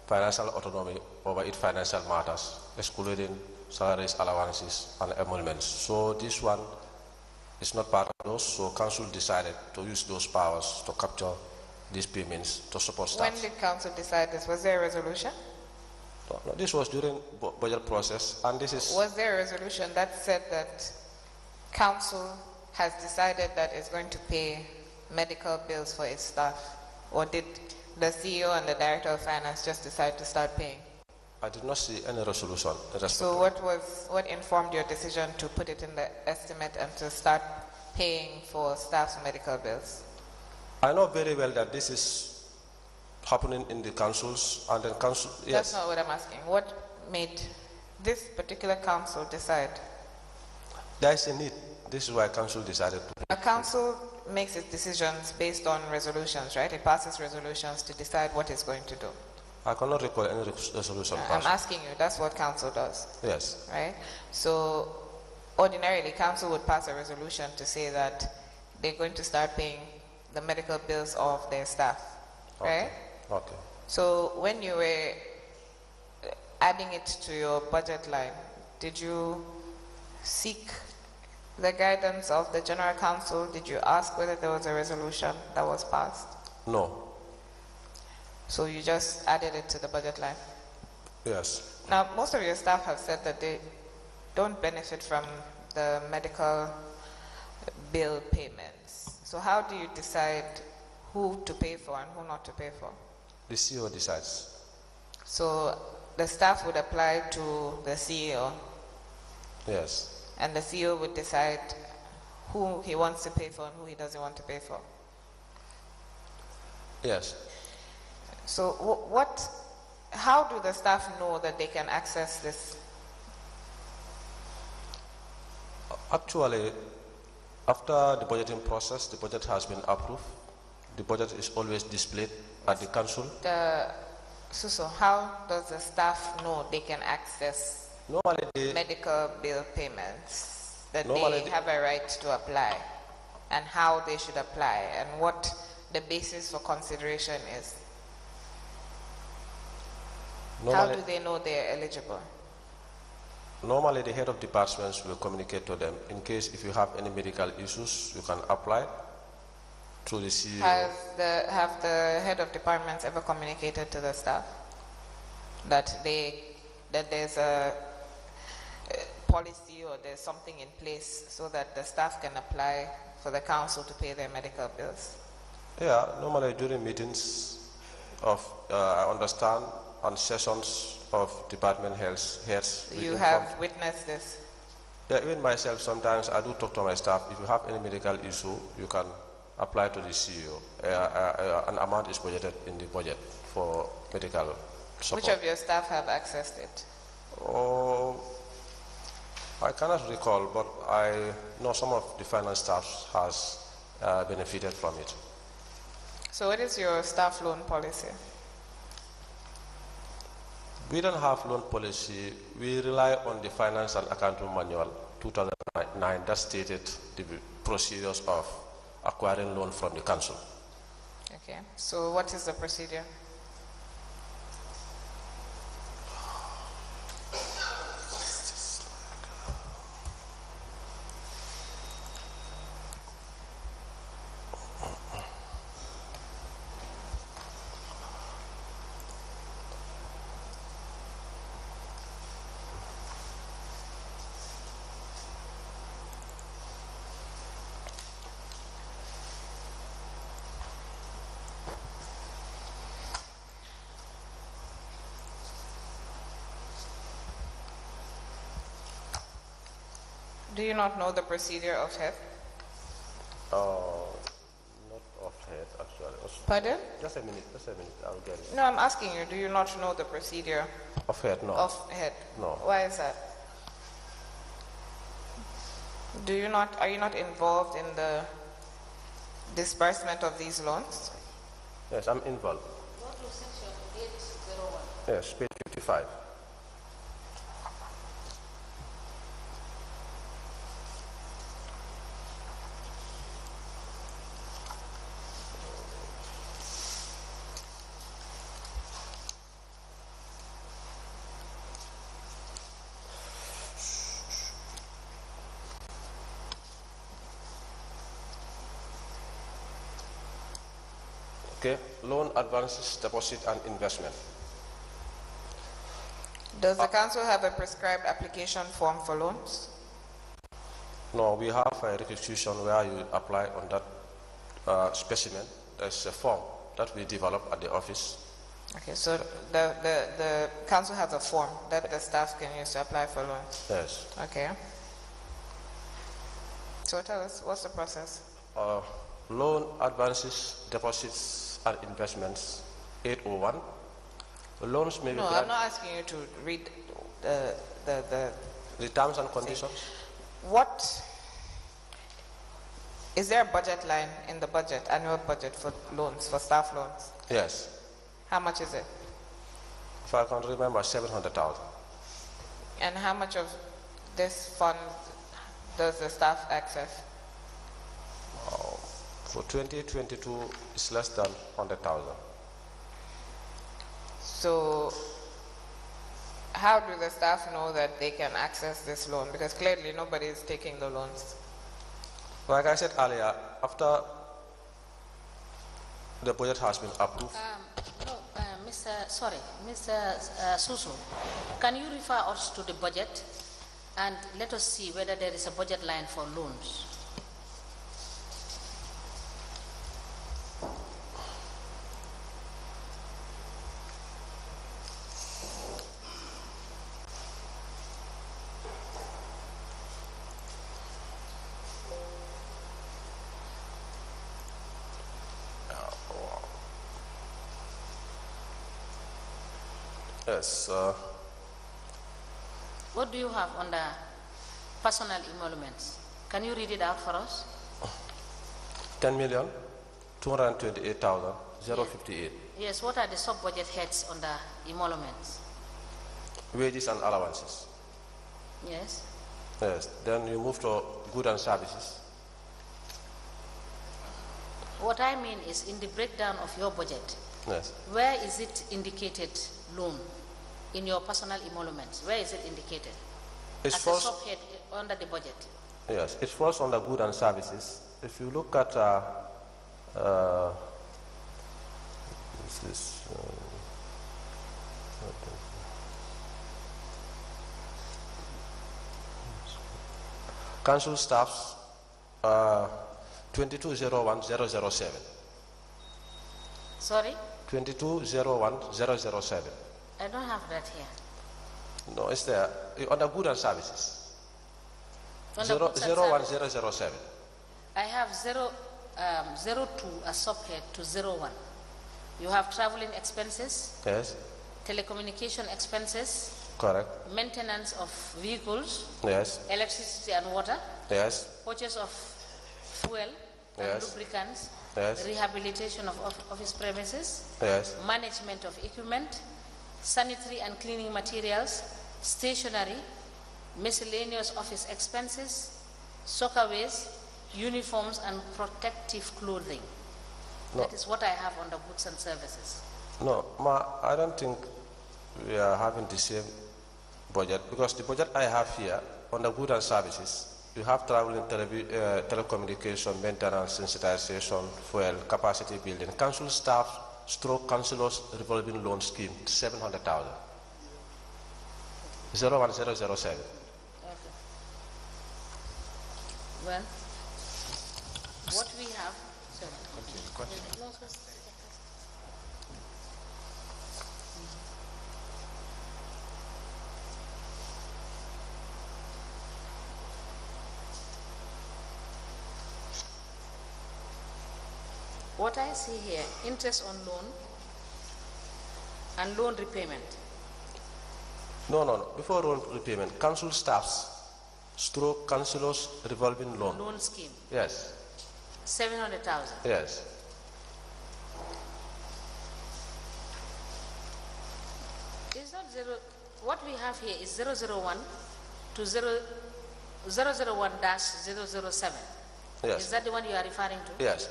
financial autonomy over its financial matters, excluding salaries, allowances, and emoluments. So this one is not part of those, so council decided to use those powers to capture these payments to support staff. When did council decide this? Was there a resolution? No, this was during budget process, and this is... Was there a resolution that said that council has decided that it's going to pay medical bills for its staff? Or did the CEO and the Director of Finance just decide to start paying? I did not see any resolution. So what informed your decision to put it in the estimate and to start paying for staff's medical bills? I know very well that this is happening in the councils, and then council... Yes. That's not what I'm asking. What made this particular council decide? There is a need. This is why council decided to... A council makes its decisions based on resolutions, right? It passes resolutions to decide what it's going to do. I cannot recall any resolution I'm passed. asking you, that's what council does. Yes. Right? So ordinarily council would pass a resolution to say that they're going to start paying the medical bills of their staff, right? Okay. So when you were adding it to your budget line, did you seek the guidance of the General Council? Did you ask whether there was a resolution that was passed? No. So you just added it to the budget line? Yes. Now, most of your staff have said that they don't benefit from the medical bill payments. So how do you decide who to pay for and who not to pay for? The CEO decides. So the staff would apply to the CEO? Yes. And the CEO would decide who he wants to pay for and who he doesn't want to pay for? Yes. So how do the staff know that they can access this? Actually, after the budgeting process, the budget has been approved. The budget is always displayed at the council. So how does the staff know they can access medical bill payments, that they have a right to apply, and how they should apply, and what the basis for consideration is? How do they know they're eligible? Normally, the head of departments will communicate to them. In case if you have any medical issues, you can apply through the CEO. Have the head of departments ever communicated to the staff that there's a policy or there's something in place so that the staff can apply for the council to pay their medical bills? Yeah, normally during meetings of, I understand, on sessions of department heads. You have witnessed this? Yeah, even myself, sometimes I do talk to my staff. If you have any medical issue, you can apply to the CEO. An amount is budgeted in the budget for medical support. Which of your staff have accessed it? Oh, I cannot recall, but I know some of the finance staff has benefited from it. So what is your staff loan policy? We don't have loan policy. We rely on the Finance and Accounting Manual 2009 that stated the procedures of acquiring loan from the council. Okay. So what is the procedure? Do you not know the procedure of head? Not off head, actually. Pardon? Just a minute, I'll get it. No, I'm asking you, do you not know the procedure Off head, no. of head? No. Why is that? Are you not involved in the disbursement of these loans? Yes, I'm involved. Go to section 801. Yes, page 55. Okay, loan, advances, deposit, and investment. Does the council have a prescribed application form for loans? No, we have a requisition where you apply on that specimen. There's a form that we develop at the office. Okay, so the council has a form that the staff can use to apply for loans? Yes. Okay. So tell us, what's the process? Loan, advances, deposits, and investments, 801. Loans may be... No, I'm not asking you to read the terms and conditions. What is there a budget line in the budget, annual budget for loans, for staff loans? Yes. How much is it? If I can remember, 700,000. And how much of this fund does the staff access? For 2022, it's less than 100,000. So how do the staff know that they can access this loan? Because clearly nobody is taking the loans. Like I said earlier, after the budget has been approved. Mr. Susu, can you refer us to the budget and let us see whether there is a budget line for loans? Yes. What do you have under personal emoluments? Can you read it out for us? 10,228,058. Yes, what are the sub-budget heads under emoluments? Wages and allowances. Yes. Yes. Then you move to goods and services. What I mean is in the breakdown of your budget, Yes. where is it indicated loan? in your personal emoluments? Where is it indicated? It's As a subhead under the budget. Yes, it falls under goods and services. If you look at council staffs 2201-007. Sorry? 2201-007. I don't have that here. No, it's there. Under goods and services. Under goods and 01007. I have 02 as subhead to 01. You have traveling expenses, Yes, telecommunication expenses, correct. maintenance of vehicles, Yes, electricity and water, yes, purchase of fuel and Yes. lubricants, Yes. rehabilitation of office premises, yes, management of equipment, sanitary and cleaning materials, stationery, miscellaneous office expenses, soccerways, uniforms and protective clothing. No. That is what I have under goods and services. No, I don't think we are having the same budget, because the budget I have here on the goods and services, you have traveling, telecommunication, maintenance, sensitization, fuel, capacity building, council staff, stroke councillors revolving loan scheme, 700,000. 01007. Okay. Well, what we have. Sorry. Continue. No, sir. What I see here, interest on loan and loan repayment. No. Before loan repayment, council staffs, stroke councillors revolving loan. Loan scheme, Yes, 700,000. yes. Is that zero? What we have here is 001 to 001-007. Yes. Is that the one you are referring to? Yes.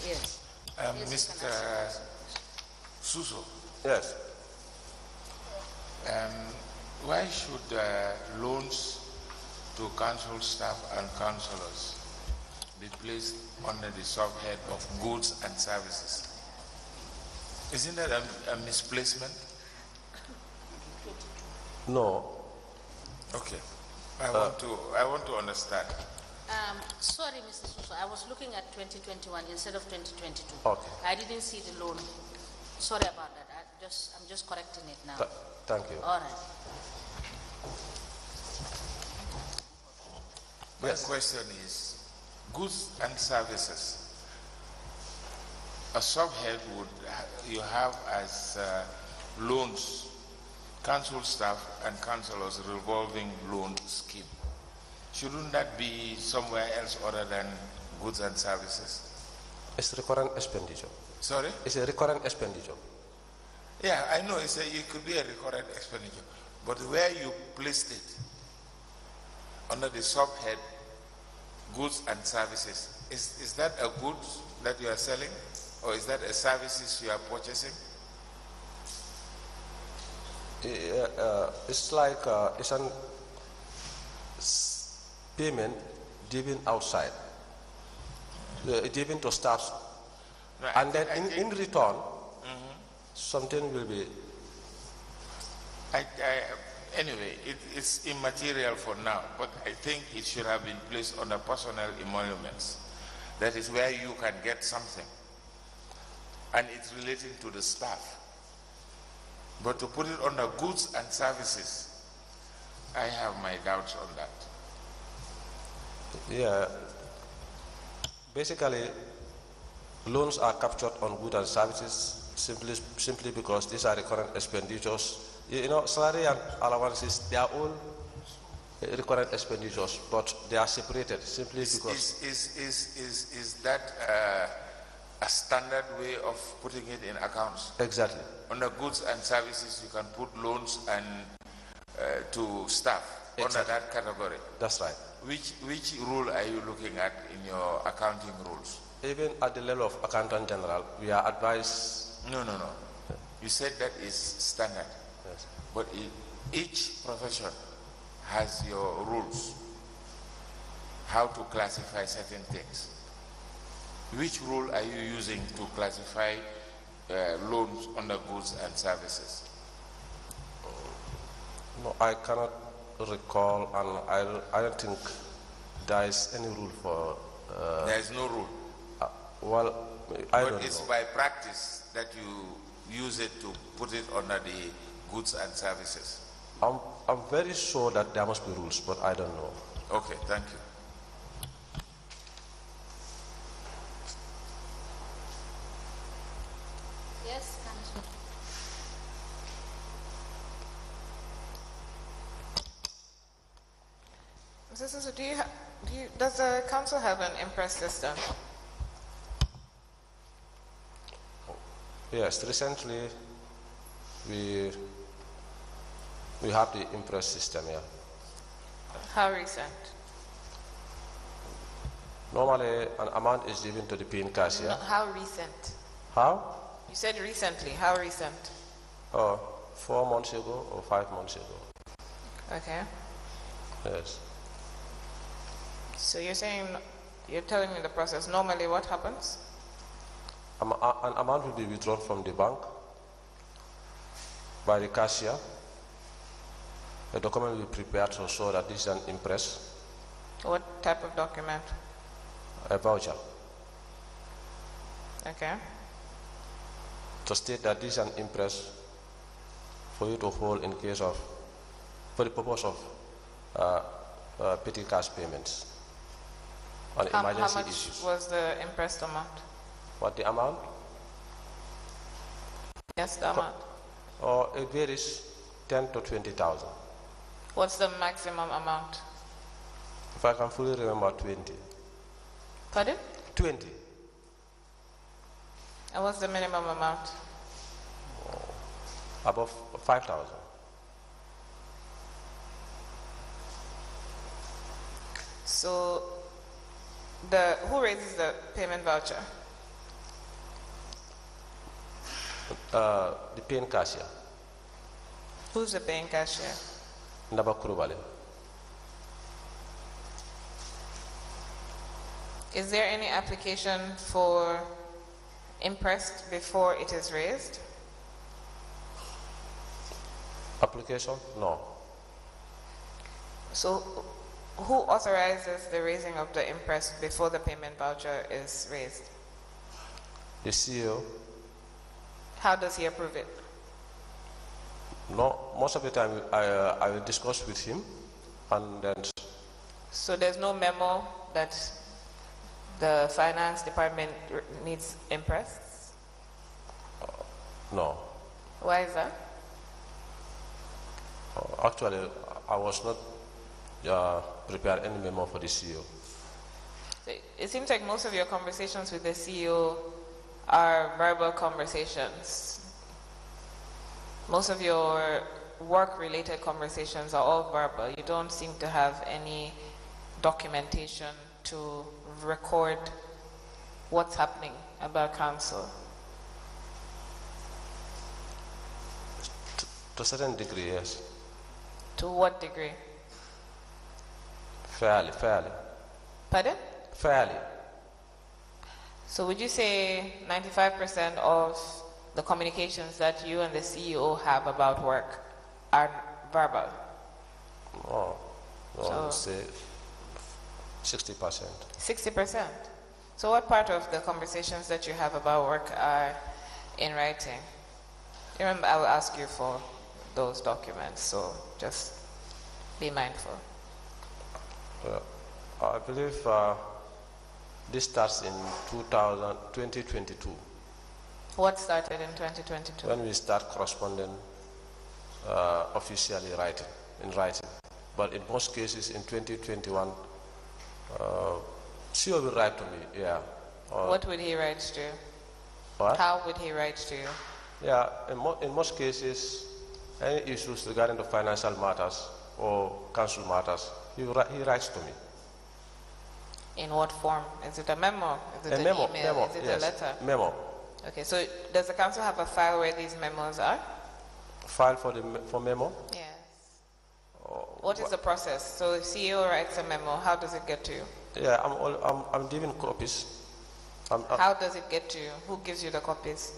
Yes. Yes, Mr. Suso, Yes. why should loans to council staff and councillors be placed under the subhead of goods and services? Isn't that a misplacement? No. Okay. I want to understand. Sorry, Mr. Suso, I was looking at 2021 instead of 2022. Okay. I didn't see the loan. Sorry about that. I'm just correcting it now. Thank you. All right. My question is, goods and services. A subhead you have as loans, council staff and councillors revolving loan scheme. Shouldn't that be somewhere else other than goods and services? It's recurrent expenditure. Sorry? It's a recurrent expenditure. Yeah, I know it could be a recurrent expenditure, but where you placed it under the subhead goods and services, is that a goods that you are selling, or is that a services you are purchasing? It's like it's an payment given outside, given to staff, No, and then in return, something will be. Anyway, it's immaterial for now, but I think it should have been placed under personal emoluments. That is where you can get something, and it's relating to the staff. But to put it under goods and services, I have my doubts on that. Yeah. Basically, loans are captured on goods and services simply because these are recurrent expenditures. You know, salary and allowances, they are all recurrent expenditures, but they are separated simply because. Is that a standard way of putting it in accounts? Exactly. Under goods and services, you can put loans and to staff under that category. That's right. Which rule are you looking at in your accounting rules? even at the level of Accountant General, we are advised. No. You said that is standard. Yes. But each profession has your rules, how to classify certain things. Which rule are you using to classify loans under goods and services? No, I cannot recall, and I don't think there is any rule for. There is no rule. Well, I don't know. But it's by practice that you use it to put it under the goods and services. I'm very sure that there must be rules, but I don't know. Okay, thank you. Yes, Councillor. So does the council have an impress system? Yes, recently we have the impress system here. How recent? Normally, an amount is given to the paying cashier. No, how recent? How? You said recently. How recent? 4 months ago or 5 months ago. Okay. Yes. So you're telling me the process. Normally, what happens? An amount will be withdrawn from the bank by the cashier. A document will be prepared to show that this is an impress. What type of document? A voucher. Okay. To state that this is an impress for you to hold in case of, for the purpose of petty cash payments on emergency how much issues. Was the impressed amount? What the amount? Yes, the amount. It varies 10 to 20,000. What's the maximum amount? If I can fully remember, 20. Pardon? 20. And what's the minimum amount? Above 5,000. So, who raises the payment voucher? The paying cashier. Who's the paying cashier? Nabakurubale. Is there any application for impressed before it is raised? Application? No. So, who authorizes the raising of the impressed before the payment voucher is raised? The CEO. How does he approve it? No, most of the time I will discuss with him, and then. So there's no memo that the finance department needs impressed? No. Why is that? Actually, I was not prepared any memo for the CEO. It seems like most of your conversations with the CEO are verbal conversations. Most of your work-related conversations are all verbal. You don't seem to have any documentation to record what's happening about council. To a certain degree, yes. To what degree? Fairly. Pardon? Fairly. So would you say 95% of the communications that you and the CEO have about work are verbal? No, So- I would say 60%. 60%. So what part of the conversations that you have about work are in writing? Remember, I will ask you for those documents, so just be mindful. I believe this starts in 2022 What started in 2022? when we start corresponding officially in writing. But in most cases in 2021, CEO will write to me, yeah. What would he write to you? What? How would he write to you? Yeah, in most cases, any issues regarding the financial matters or council matters, he writes to me. In what form? Is it a memo? Is it an email? Is it a letter? Memo. Okay, so does the council have a file where these memos are? File for memo? Yes. What is the process? So if CEO writes a memo, how does it get to you? Yeah, I'm giving copies. How does it get to you? Who gives you the copies?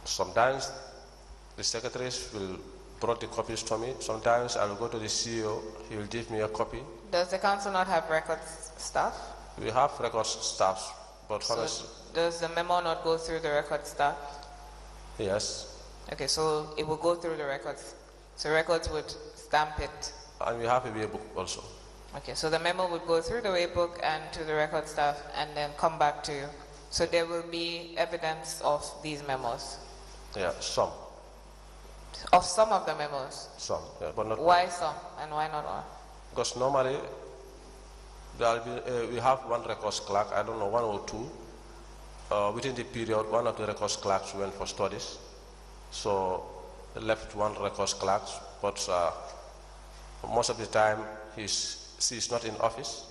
Sometimes the secretaries will bring the copies to me. Sometimes I will go to the CEO. He will give me a copy. Does the council not have records staff? We have records staff, but honestly, does the memo not go through the record staff? Yes. Okay, so it will go through the records. So records would stamp it. And we have a way book also. Okay, so the memo would go through the way book and to the record staff and then come back to you. So there will be evidence of these memos? Yeah, some. Of some of the memos? Some, yeah, but not Why all. some and why not all? Because normally we have one records clerk, I don't know, one or two. Within the period, one of the records clerks went for studies. So left one records clerk, but most of the time she's not in office.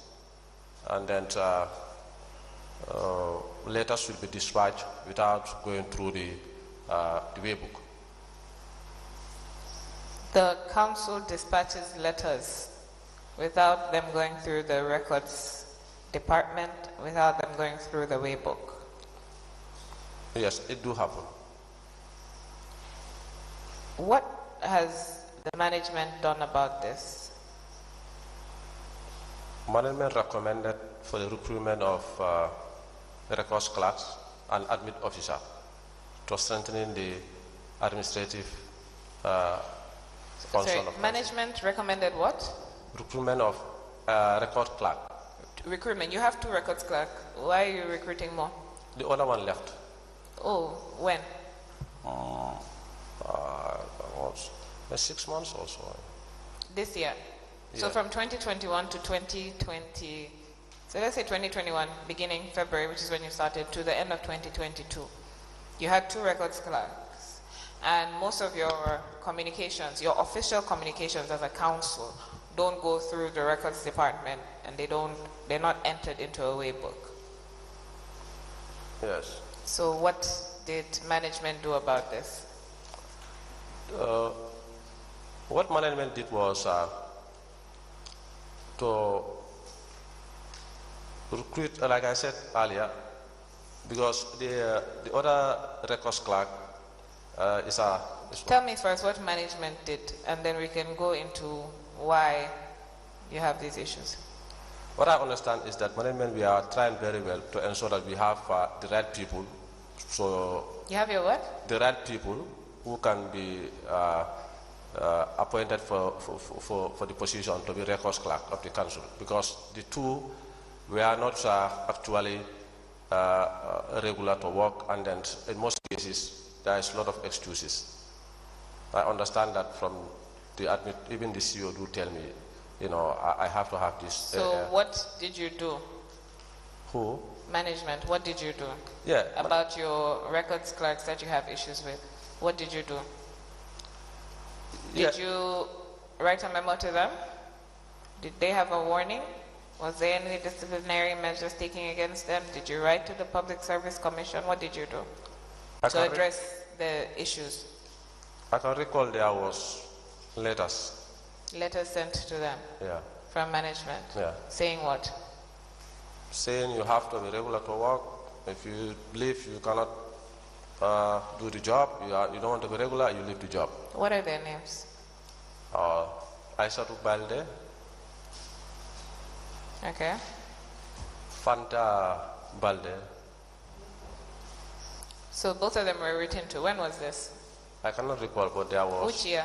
And then letters will be dispatched without going through the way book. The council dispatches letters without them going through the records department, without them going through the way book. Yes, it do happen. What has the management done about this? Management recommended for the recruitment of records clerks and admin officer to strengthening the administrative function Sorry, of management recommended what? recruitment of record clerk. Recruitment. You have 2 records clerk. Why are you recruiting more? The other one left. Oh, when? Was 6 months or so. This year. So Yeah. from 2021 to 2020, so let's say 2021, beginning February, which is when you started, to the end of 2022, you had 2 records clerks. And most of your communications, your official communications as a council, don't go through the records department, and they're not entered into a way book. Yes. So what did management do about this? What management did was to recruit, like I said earlier, because the other records clerk is Tell me first what management did, and then we can go into why you have these issues. What I understand is that management, we are trying very well to ensure that we have the right people. So You have your what? the right people who can be appointed for the position to be records clerk of the council, because the two were not actually regular to work, and then in most cases there is a lot of excuses. I understand that from the admin, even the CEO do tell me, you know, I have to have this. So what did you do? Who? Management, what did you do? Yeah. About your records clerks that you have issues with, what did you do? Did you write a memo to them? Did they have a warning? Was there any disciplinary measures taken against them? Did you write to the Public Service Commission? What did you do to address the issues? I can recall there was letters. Letters sent to them Yeah. from management? Yeah. Saying what? Saying you have to be regular to work. If you believe you cannot do the job, you don't want to be regular, you leave the job. What are their names? Aissatou Balde, Okay. Fanta Balde. So both of them were written to. When was this? I cannot recall, but there was Which year?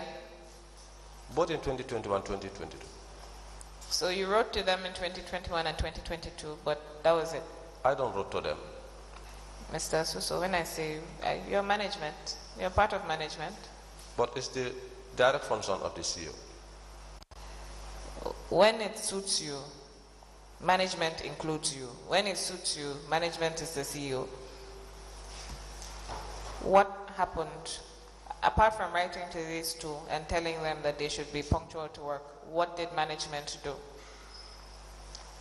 both in 2021, 2022. So you wrote to them in 2021 and 2022, but that was it. I don't wrote to them. Mr. Suso, when I say you're management, you're part of management. But it's the direct function of the CEO. When it suits you, management includes you. When it suits you, management is the CEO. What happened? Apart from writing to these two and telling them that they should be punctual to work, what did management do?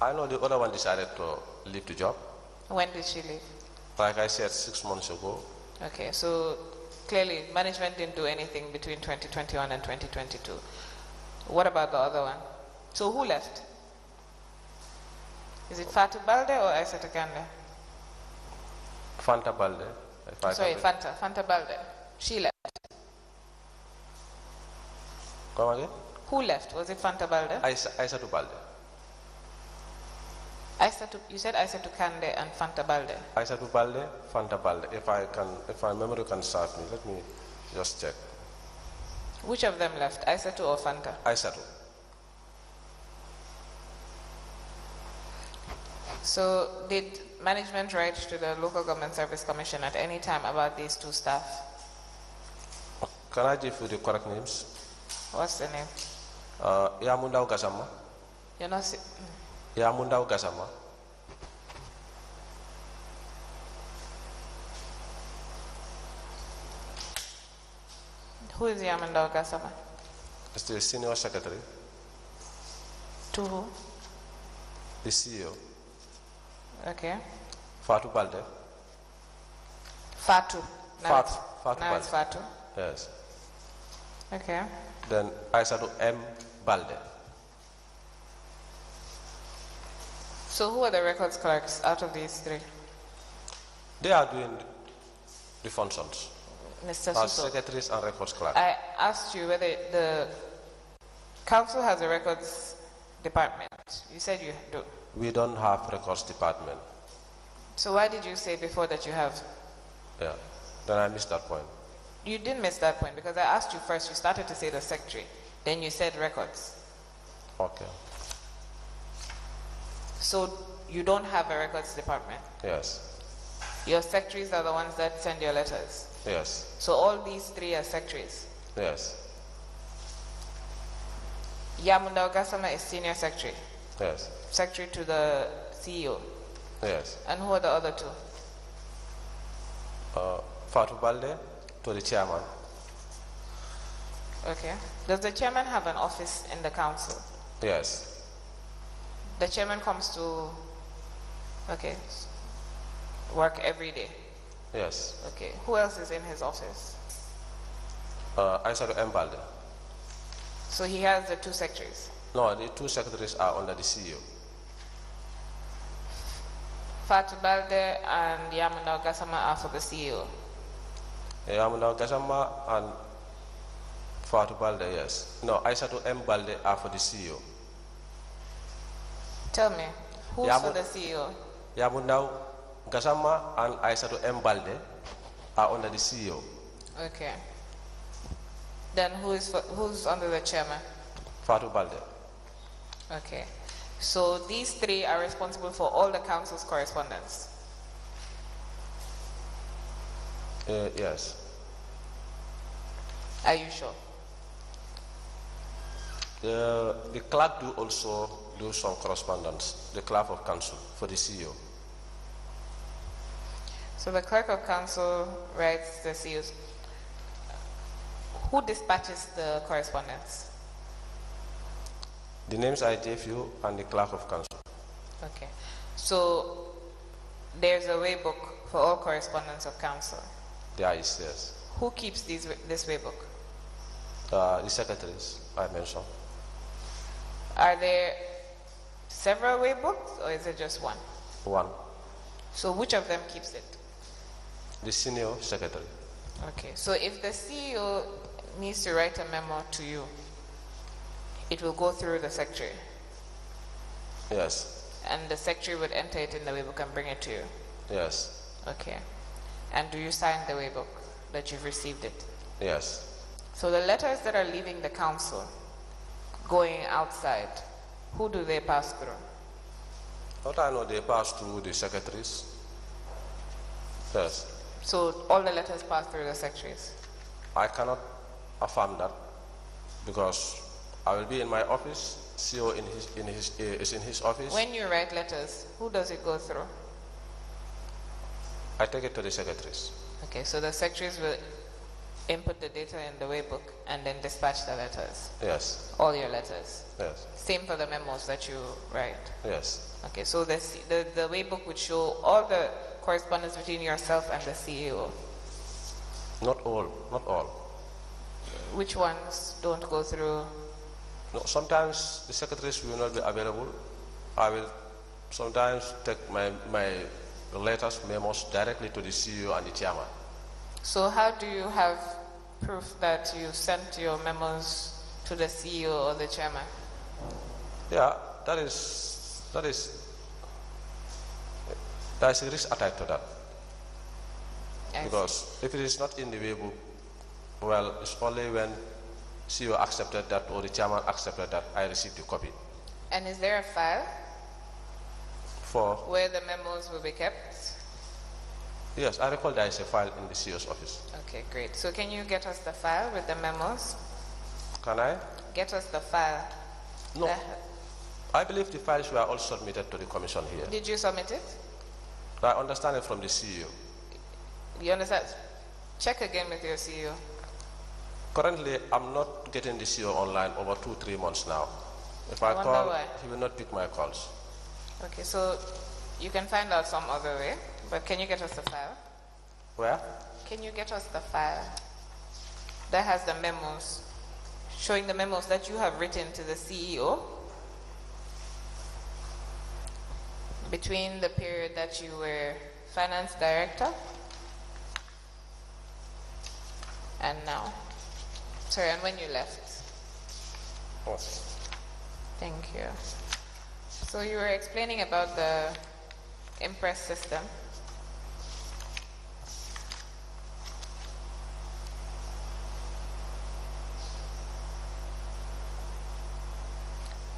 I know the other one decided to leave the job. When did she leave? Like I said, 6 months ago. Okay, so clearly management didn't do anything between 2021 and 2022. What about the other one? So who left? Is it Fatu Balde or Aissatou Kande? Fanta Balde. Sorry, Fanta Balde. She left. Come again? Who left? Was it Fanta Balde? Aissatou Balde. You said Aissatou Kande and Fanta Balde. Aissatou Balde, Fanta Balde. If my memory can serve me, let me just check. Which of them left, Aissatou or Fanta? Aissatou. So did management write to the Local Government Service Commission at any time about these two staff? Can I give you the correct names? What's the name? Yamundao Gassama. You're not... Yamundao Gassama. Who is Yamundao Gassama? It's the senior secretary. To who? The CEO. Okay. Fatu Balde. Fatu. Fatu Now Balde. it's Fatu. Yes. Okay. Then Aissatou M. Balde. So who are the records clerks out of these three? They are doing the functions Mr. as Suso, secretaries and records clerk. I asked you whether the council has a records department. You said you do. We don't have records department. So why did you say before that you have? Yeah. Then I missed that point. You didn't miss that point because I asked you first. You started to say the secretary. Then you said records. Okay. So you don't have a records department? Yes. Your secretaries are the ones that send your letters? Yes. So all these three are secretaries? Yes. Yamundao Gassama is senior secretary? Yes. Secretary to the CEO? Yes. And who are the other two? Fatu Balde to the chairman. Okay. Does the chairman have an office in the council? Yes. The chairman comes to, okay, work every day? Yes. Okay. Who else is in his office? Aissatou M. Balde. So he has the two secretaries? No, the two secretaries are under the CEO. Fatu Balde and Yamundao Gassama are for the CEO? Yamundao Gassama and Fatu Balde, yes. No, Aissatou M. Balde are for the CEO. Tell me, who's for the CEO? Yamundao Gassama and Aissatou M. Balde are under the CEO. Okay. Then who's under the chairman? Fatu Balde. Okay. So these three are responsible for all the council's correspondence? Yes. Are you sure? The clerk do also do some correspondence, the clerk of council for the CEO. So the clerk of council writes the CEOs. Who dispatches the correspondence? The names I gave you and the clerk of council. Okay. So there's a way book for all correspondence of council? There is, yes. Who keeps this way book? The secretaries I mentioned. Are there several way books or is it just one? One. So which of them keeps it? The senior secretary. Okay. So if the CEO needs to write a memo to you, it will go through the secretary? Yes. And the secretary would enter it in the way book and bring it to you? Yes. Okay. And do you sign the way book that you've received it? Yes. So the letters that are leaving the council, going outside, who do they pass through? What I know, they pass through the secretaries. Yes. So all the letters pass through the secretaries? I cannot affirm that because I will be in my office, CEO is in his office. When you write letters, who does it go through? I take it to the secretaries. Okay, so the secretaries will input the data in the way book and then dispatch the letters? Yes. All your letters? Yes. Same for the memos that you write? Yes. Okay, so the way book would show all the correspondence between yourself and the CEO. Not all, not all. Which ones don't go through? No, sometimes the secretaries will not be available. I will sometimes take my letters, memos directly to the CEO and the chairman. So how do you have proof that you sent your memos to the CEO or the chairman? Yeah, there's a risk attached to that. Because if it is not in the way book, well, it's only when CEO accepted that or the chairman accepted that I received the copy. And is there a file For where the memos will be kept? Yes, I recall there is a file in the CEO's office. Okay, great. So can you get us the file with the memos? Can I? Get us the file. No. I believe the files were all submitted to the commission here. Did you submit it? I understand it from the CEO. You understand? Check again with your CEO. Currently, I'm not getting the CEO online over 2-3 months now. If I wonder call, why. he will not pick my calls. Okay, so you can find out some other way, but can you get us the file? Where? Can you get us the file that has the memos, showing the memos that you have written to the CEO between the period that you were finance director and now? Sorry, and when you left. Yes. Thank you. So you were explaining about the Impress system.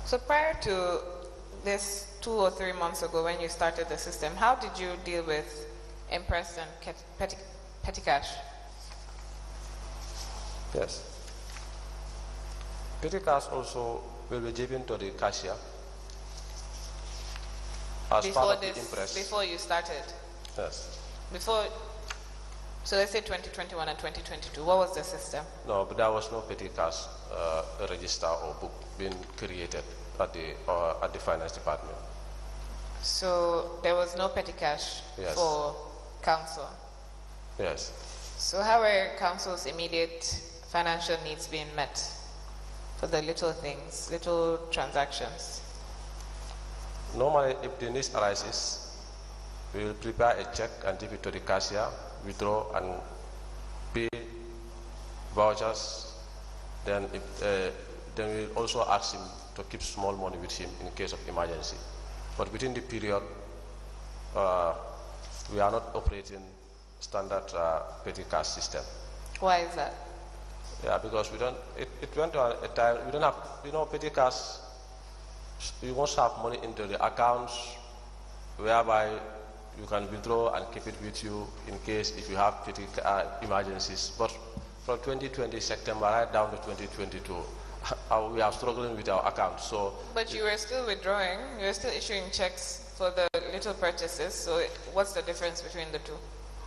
So prior to this 2 or 3 months ago when you started the system, how did you deal with Impress and petty cash? Yes. Petty cash also will be given to the cashier as part of the Impress. Before you started? Yes. Before, so let's say 2021 and 2022, what was the system? No, but there was no petty cash register or book being created at the finance department. So there was no petty cash for council? Yes. So how were council's immediate financial needs being met for the little things, little transactions? Normally, if the need arises, we will prepare a check and give it to the cashier, withdraw and pay vouchers. Then we will also ask him to keep small money with him in case of emergency. But within the period, we are not operating standard petty cash system. Why is that? Yeah, because we don't. It went to a time we don't have. Petty cash. You must have money into the accounts, whereby you can withdraw and keep it with you in case if you have petty emergencies. But from 2020 September right down to 2022, we are struggling with our accounts. So. But you were still withdrawing. You were still issuing checks for the little purchases. So what's the difference between the two?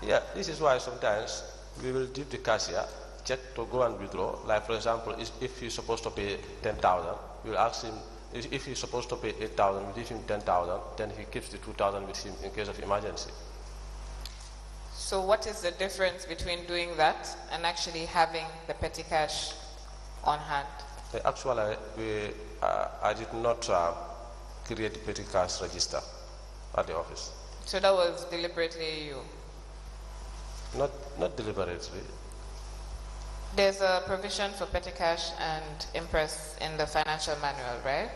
Yeah, this is why sometimes we will give the cashier check to go and withdraw. Like for example, if he's supposed to pay 10,000, we'll ask him. If he's supposed to pay 8,000, we give him 10,000. Then he keeps the 2,000 with him in case of emergency. So what is the difference between doing that and actually having the petty cash on hand? Actually, I did not create the petty cash register at the office. So that was deliberately you? Not deliberately. There's a provision for petty cash and Impress in the financial manual, right?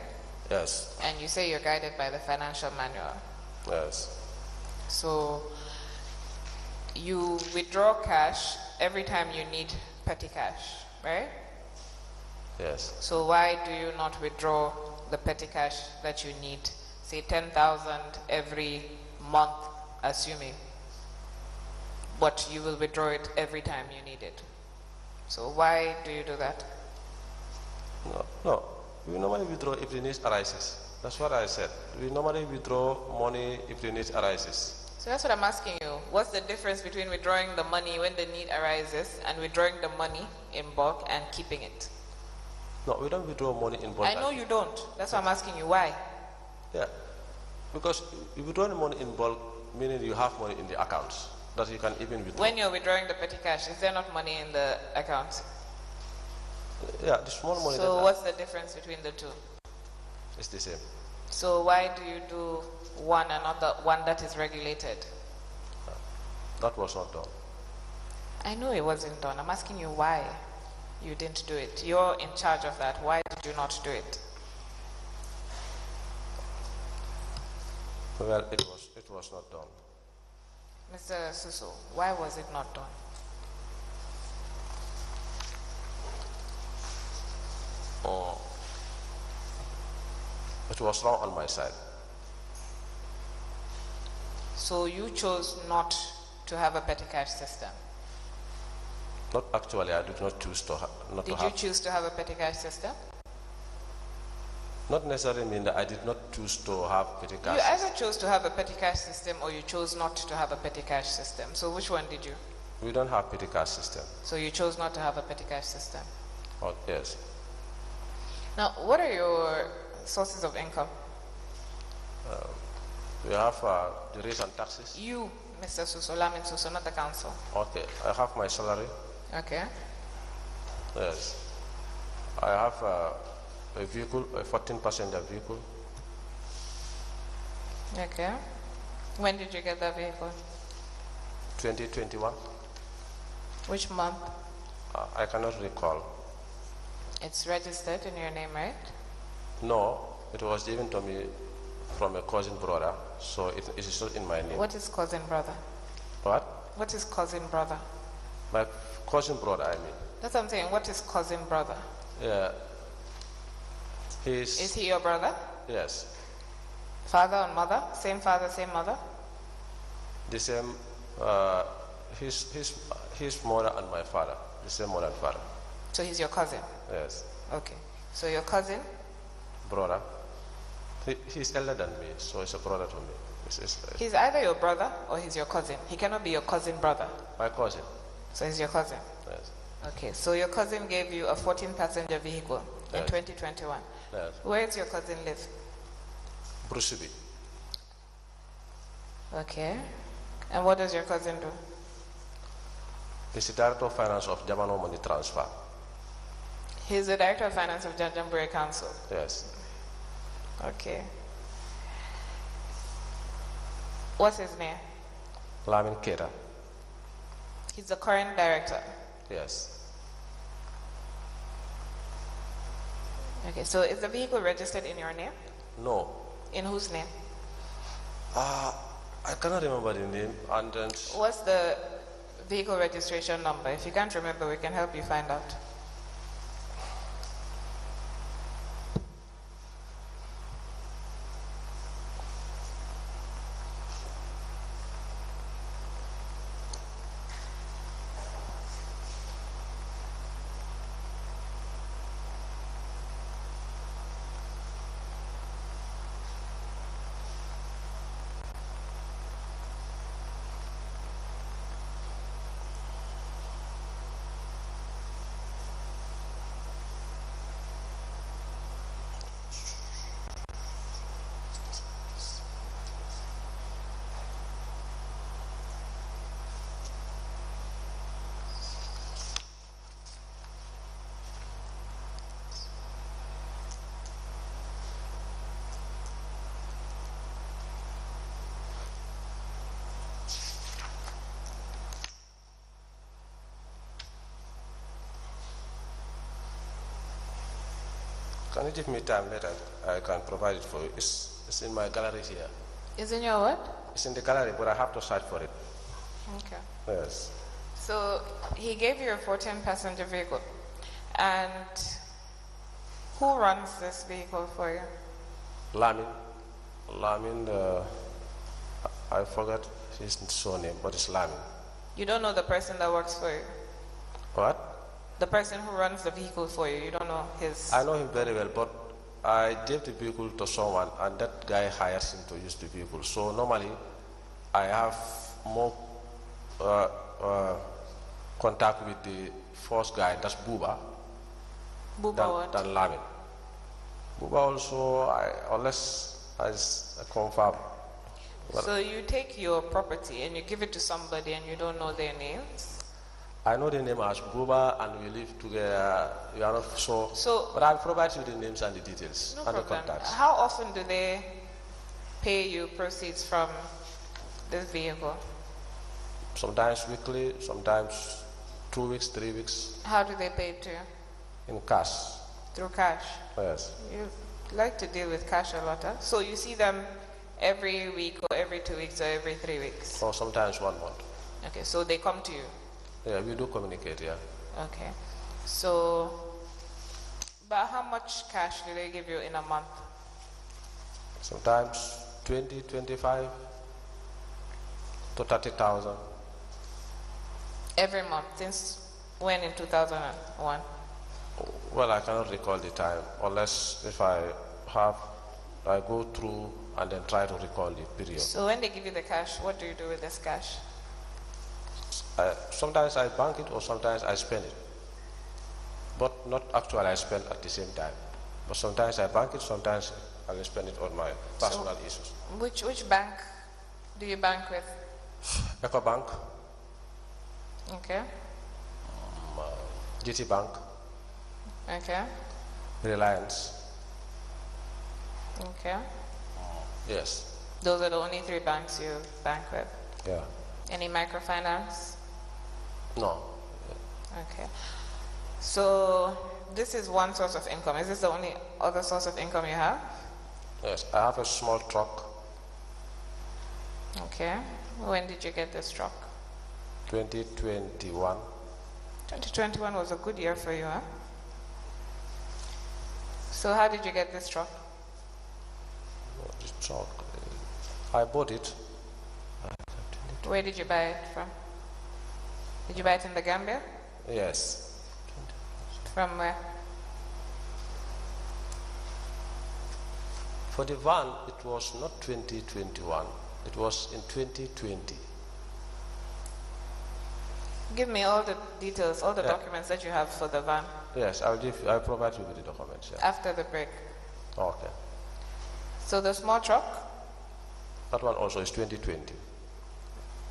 Yes. And you say you're guided by the financial manual. Yes. So you withdraw cash every time you need petty cash, right? Yes. So why do you not withdraw the petty cash that you need, say 10,000 every month, assuming, but you will withdraw it every time you need it? So why do you do that? No. We normally withdraw if the need arises. That's what I said. We normally withdraw money if the need arises. So that's what I'm asking you. What's the difference between withdrawing the money when the need arises and withdrawing the money in bulk and keeping it? No, we don't withdraw money in bulk. I know you don't. That's why I'm asking you why. Yeah. Because if you withdraw money in bulk, meaning you have money in the accounts that you can even withdraw. When you're withdrawing the petty cash, is there not money in the account? Yeah, the small money. So what's the difference between the two? It's the same. So why do you do one and not the one that is regulated? That was not done. I know it wasn't done. I'm asking you why you didn't do it. You're in charge of that. Why did you not do it? Well, it was not done. Mr. Suso, why was it not done? Oh, it was wrong on my side. So you chose not to have a petty cash system? Not actually, I did not choose to have. Did you choose to have a petty cash system? Not necessarily mean that I did not choose to have petty cash. You either chose to have a petty cash system or you chose not to have a petty cash system. So which one did you? We don't have petty cash system. So you chose not to have a petty cash system. Oh, yes. Now, what are your sources of income? We have the rates and taxes. You, Mr. Suso, Lamin Suso, not the council. Okay, I have my salary. Okay. Yes. I have a vehicle, a 14% vehicle. Okay. When did you get that vehicle? 2021. Which month? I cannot recall. It's registered in your name, right? No, it was given to me from a cousin brother, so it is not in my name. What is cousin brother? What? What is cousin brother? My cousin brother, I mean. That's what I'm saying. What is cousin brother? Yeah. Is he your brother? Yes. Father and mother? Same father, same mother? The same, his mother and my father, the same mother and father. So he's your cousin? Yes. Okay. So your cousin? Brother. He's elder than me, so he's a brother to me. He's either your brother or he's your cousin. He cannot be your cousin brother. My cousin. So he's your cousin? Yes. Okay, so your cousin gave you a 14-passenger vehicle in 2021. Yes. Where does your cousin live? Brusubi. Okay. And what does your cousin do? He's the director of finance of Jamano Money Transfer. He's the director of finance of Janjanbureh Council. Yes. Okay. What's his name? Lamin Kera. He's the current director. Yes. Okay, so is the vehicle registered in your name? No. In whose name? I cannot remember the name. And then What's the vehicle registration number? If you can't remember, we can help you find out. can you give me time later? I can provide it for you. It's in my gallery here. Is in your what? It's in the gallery, but I have to search for it. Okay. Yes. So he gave you a 14-passenger vehicle. And who runs this vehicle for you? Lamin. Lamin, I forgot his surname, but it's Lamin. You don't know the person that works for you? What? The person who runs the vehicle for you, you don't know his... I know him very well, but I gave the vehicle to someone and that guy hires him to use the vehicle. So normally, I have more contact with the first guy, that's Buba, Buba what? than Lamin. Buba also, unless as confirmed. Well, so you take your property and you give it to somebody and you don't know their names? I know the name as Buba and we live together. You are not sure. So, but I'll provide you the names and the details no and the problem. contacts. How often do they pay you proceeds from this vehicle? Sometimes weekly, sometimes 2 weeks, 3 weeks. How do they pay it to you? In cash. Through cash? Yes. You like to deal with cash a lot, huh? So you see them every week or every 2 weeks or every 3 weeks? Or sometimes 1 month. Okay, so they come to you? Yeah, we do communicate, yeah. Okay. So, but how much cash do they give you in a month? Sometimes 20, 25 to 30,000. Every month, since when in 2001? Well, I cannot recall the time, unless if I go through and then try to recall the period. So when they give you the cash, what do you do with this cash? Sometimes I bank it or sometimes I spend it. But not actually I spend at the same time. But sometimes I bank it, sometimes I will spend it on my personal issues. Which bank do you bank with? EcoBank. Okay. GT Bank. Okay. Reliance. Okay. Yes. Those are the only 3 banks you bank with? Yeah. Any microfinance? No. Okay. So this is one source of income. Is this the only other source of income you have? Yes, I have a small truck. Okay. When did you get this truck? 2021. 2021 was a good year for you, huh? So how did you get this truck? This truck, I bought it. Where did you buy it from? Did you buy it in the Gambia? Yes. From where? For the van, it was not 2021. It was in 2020. Give me all the details, all the documents that you have for the van. Yes, I'll provide you with the documents. Yeah. After the break. Okay. So the small truck? That one also is 2020.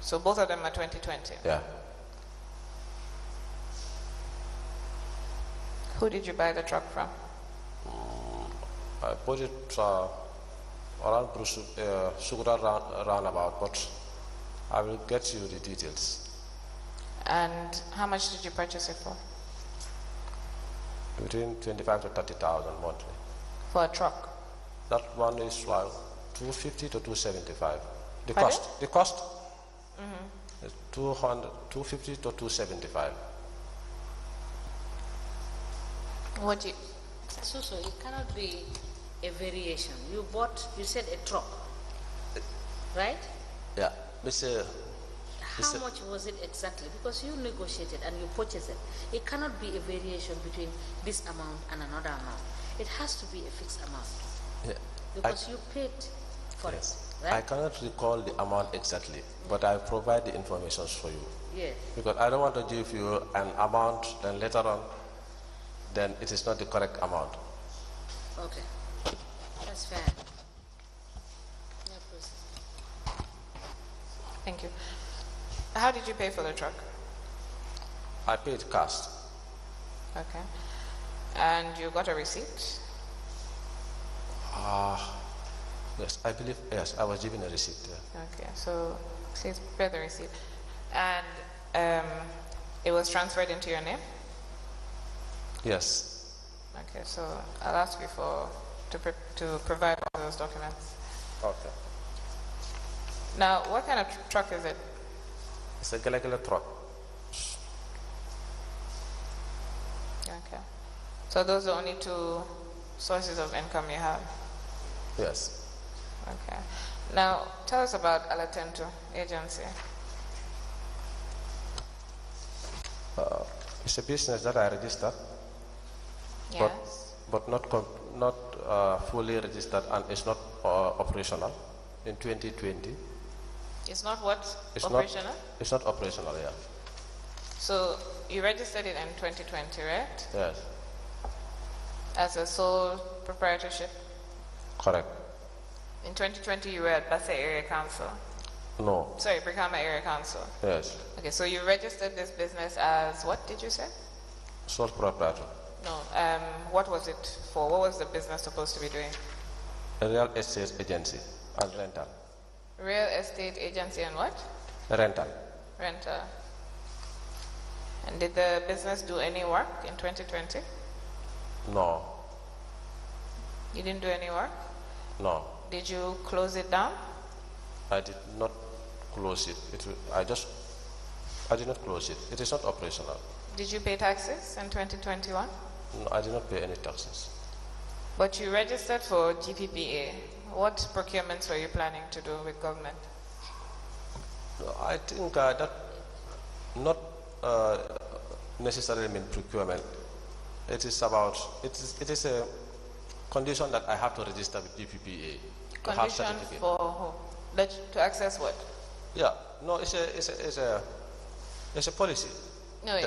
So both of them are 2020? Yeah. Who did you buy the truck from? I bought it around Sugura roundabout, but I will get you the details. And how much did you purchase it for? Between 25 to 30,000 monthly. For a truck? That one is 250 to 275. The Pardon? cost is 250 to 275. What do you... So it cannot be a variation. You said a truck, right? Yeah, How much was it exactly? Because you negotiated and you purchased it. It cannot be a variation between this amount and another amount. It has to be a fixed amount. Yeah. Because you paid for it, right? I cannot recall the amount exactly, but I provide the information for you. Yes. Because I don't want to give you an amount, then later on, then it is not the correct amount. Okay. That's fair. Yeah, please. Thank you. How did you pay for the truck? I paid cash. Okay. And you got a receipt? Yes, I believe, yes, I was given a receipt. Yeah. Okay, so please prepare the receipt. And it was transferred into your name? Yes. Okay, so I'll ask you to provide all those documents. Okay. Now, what kind of truck is it? It's a Galagala truck. Okay. So those are only 2 sources of income you have? Yes. Okay. Now, tell us about Alatento agency. It's a business that I registered, Yes. but not fully registered, and it's not operational in 2020. It's not what? It's operational? It's not operational, yeah. So you registered it in 2020, right? Yes. As a sole proprietorship? Correct. In 2020, you were at Basse Area Council. No. Sorry, Brikama Area Council. Yes. Okay, so you registered this business as what did you say? Sole proprietor. No. What was it for? What was the business supposed to be doing? A real estate agency and rental. Real estate agency and what? Rental. Rental. And did the business do any work in 2020? No. You didn't do any work? No. Did you close it down? I did not close it. I did not close it. It is not operational. Did you pay taxes in 2021? No, I did not pay any taxes. But you registered for GPPA. What procurements were you planning to do with government? No, I think that not necessarily mean procurement. It is about, it is a condition that I have to register with GPPA. Condition for who? To access what? Yeah, no, it's a policy. No,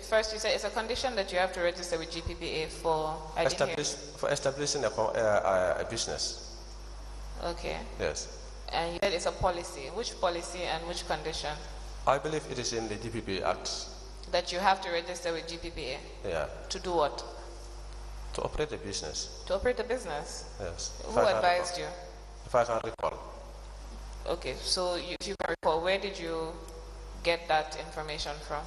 first you say it's a condition that you have to register with GPPA for. For establishing a business. Okay. Yes. And you said it's a policy. Which policy and which condition? I believe it is in the GPPA Act. That you have to register with GPPA? Yeah. To do what? To operate a business. To operate a business? Yes. Who advised you? If I can recall. Okay, so if you can recall, where did you get that information from?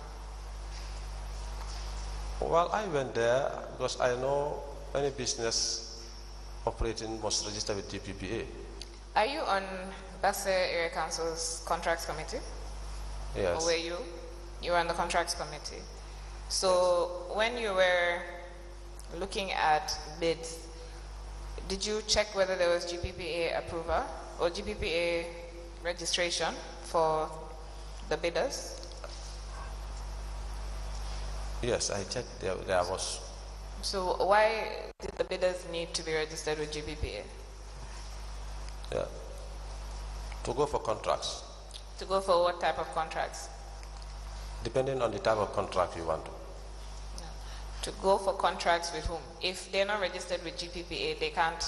Well, I went there because I know any business operating must register with GPPA. Are you on Basse Area Council's contracts committee? Yes. Or were you? You were on the contracts committee. So when you were looking at bids, did you check whether there was GPPA approval or GPPA registration for the bidders? Yes, I checked. There was. So why did the bidders need to be registered with GPPA? Yeah. To go for contracts. To go for what type of contracts? Depending on the type of contract you want to. No. To go for contracts with whom? If they're not registered with GPPA, they can't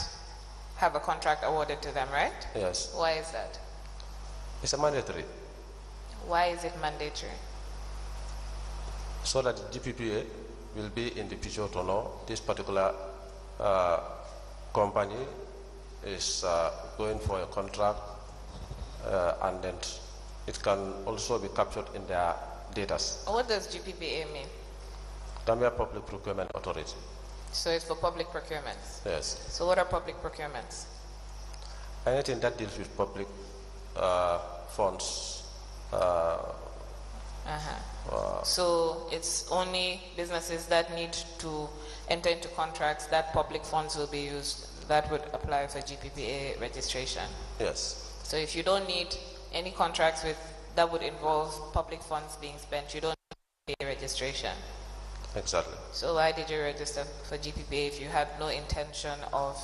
have a contract awarded to them, right? Yes. Why is that? It's a mandatory. Why is it mandatory? So that the GPPA will be in the picture to know this particular company is going for a contract, and then it can also be captured in their data. What does GPPA mean? Gambia Public Procurement Authority. So it's for public procurements? Yes. So what are public procurements? Anything that deals with public funds. So it's only businesses that need to enter into contracts that public funds will be used that would apply for GPPA registration. Yes. So if you don't need any contracts that would involve public funds being spent, you don't need GPPA registration. Exactly. So why did you register for GPPA if you had no intention of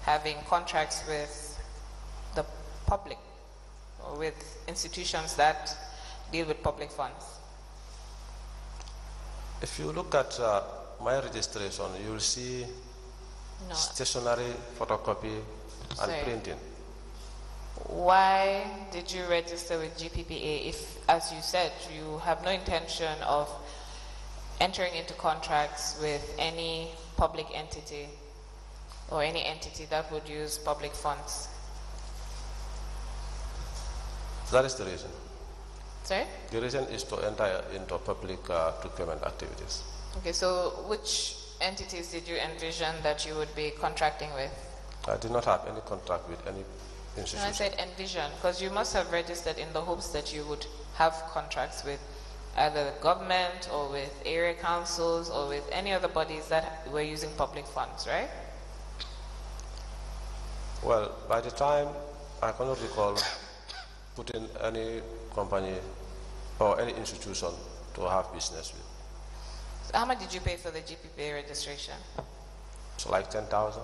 having contracts with the public or with institutions that deal with public funds? If you look at my registration, you will see stationery, photocopy, and printing. Why did you register with GPPA if, as you said, you have no intention of entering into contracts with any public entity or any entity that would use public funds? That is the reason. Sorry? The reason is to enter into public procurement activities. Okay, so which entities did you envision that you would be contracting with? I did not have any contract with any institution. No, I said envision, because you must have registered in the hopes that you would have contracts with either the government or with area councils or with any other bodies that were using public funds, right? Well, by the time, I cannot recall putting any company or any institution to have business with. So how much did you pay for the GPPA registration? So like 10,000.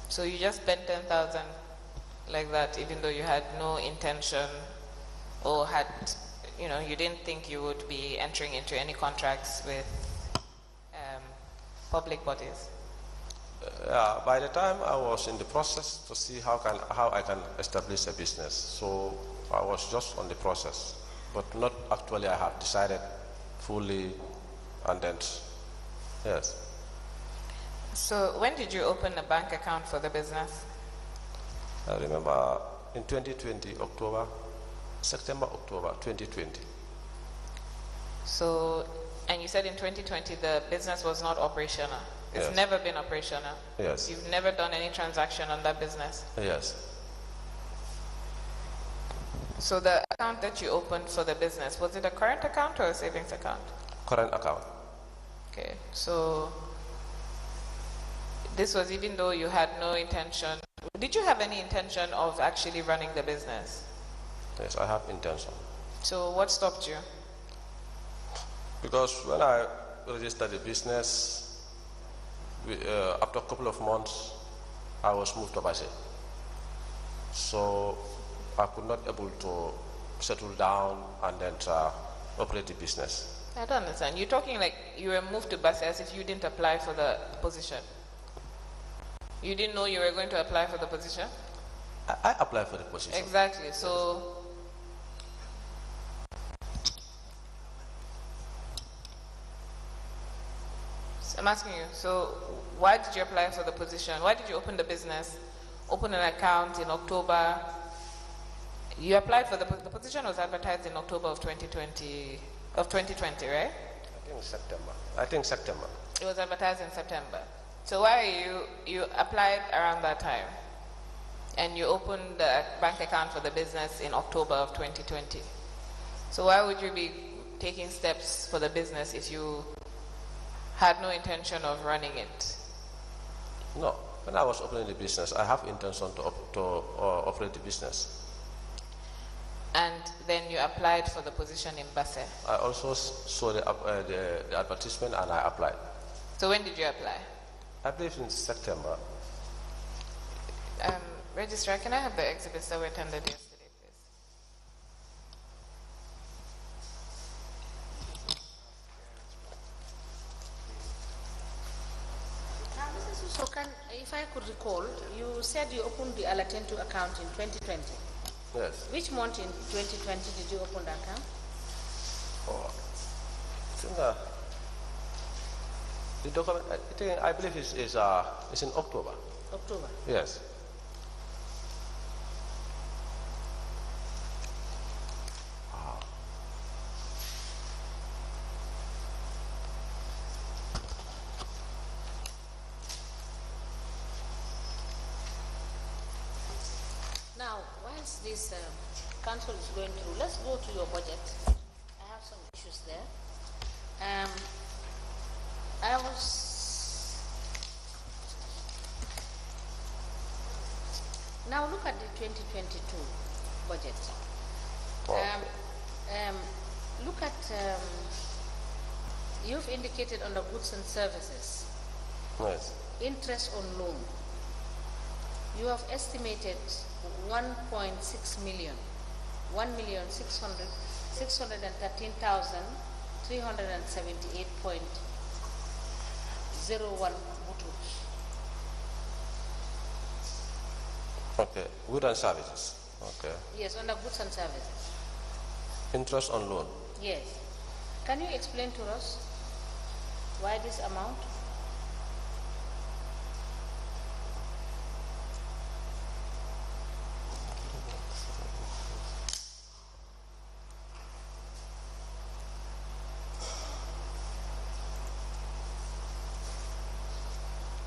So you just spent 10,000 like that, even though you had no intention or had, you didn't think you would be entering into any contracts with public bodies? Yeah, by the time I was in the process to see how I can establish a business. So I was just on the process, but not actually I have decided fully, and then, yes. So when did you open a bank account for the business? I remember in 2020, September, October 2020. So, and you said in 2020 the business was not operational. It's Yes. never been operational. Yes. You've never done any transaction on that business. Yes. So the account that you opened for the business, was it a current account or a savings account? Current account. Okay, so this was even though you had no intention. Did you have any intention of actually running the business? Yes, I have intention. So what stopped you? Because when I registered the business, after a couple of months, I was moved to Basel. So I could not able to settle down and then operate the business. I don't understand. You're talking like you were moved to Basel as if you didn't apply for the position. You didn't know you were going to apply for the position? I applied for the position. Exactly. So I'm asking you, so why did you apply for the position? Why did you open the business, open an account in October? You applied for the position was advertised in October of 2020, right? I think September. It was advertised in September. So why you applied around that time and you opened the bank account for the business in October of 2020? So why would you be taking steps for the business if you had no intention of running it? No, when I was opening the business, I have intention to operate the business. And then you applied for the position in Basse. I also saw the advertisement and I applied. So when did you apply? I believe in September. Registrar, can I have the exhibits that were attended yesterday, please? So if I could recall, you said you opened the Alatentu account in 2020. Yes. Which month in 2020 did you open the account? Oh, I think, the document, I believe it's in October. October. Yes. Now, whilst this council is going through, let's go to your budget. I have some issues there. Now look at the 2022 budget. Look at, you've indicated under goods and services, Yes. interest on loan. You have estimated 1.6 million, 1,613,378.01 butus. Okay. Goods and services. Okay. Yes, under goods and services. Interest on loan. Yes. Can you explain to us why this amount?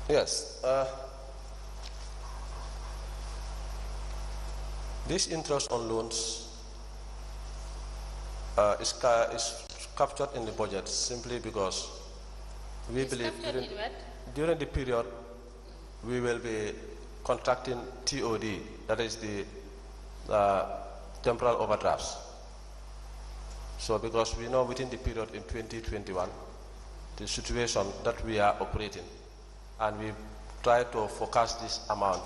Yes. This interest on loans is captured in the budget simply because we believe during the period we will be contracting TOD, that is the temporal overdrafts. So because we know within the period in 2021, the situation that we are operating, and we try to forecast this amount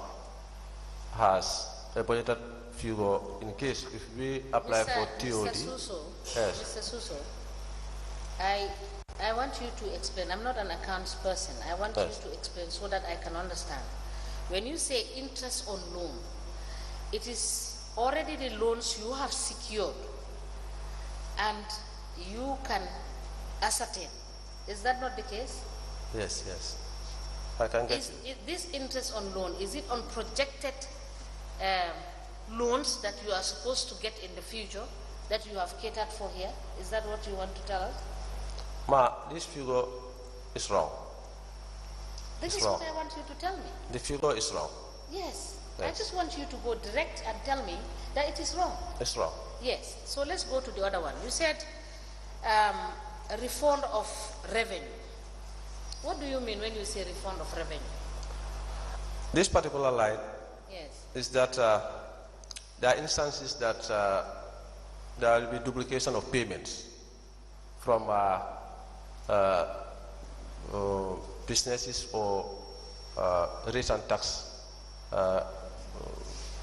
as a budgeted figure in case if we apply for TOD. Mr. Suso, Yes. Mr. Suso, I I want you to explain. I'm not an accounts person. I want Yes. you to explain so that I can understand. When you say interest on loan, it is already the loans you have secured and you can ascertain. Is that not the case? Yes, yes. I can get you. Is this interest on loan, is it on projected loans that you are supposed to get in the future that you have catered for here? Is that what you want to tell us? Ma, this figure is wrong. This It's is wrong. what I want you to tell me. The figure is wrong. Yes. I Yes. just want you to go direct and tell me that it is wrong. It's wrong. Yes. So let's go to the other one. You said a refund of revenue. What do you mean when you say refund of revenue? This particular line Yes. is that there are instances that there will be duplication of payments from businesses or rate and tax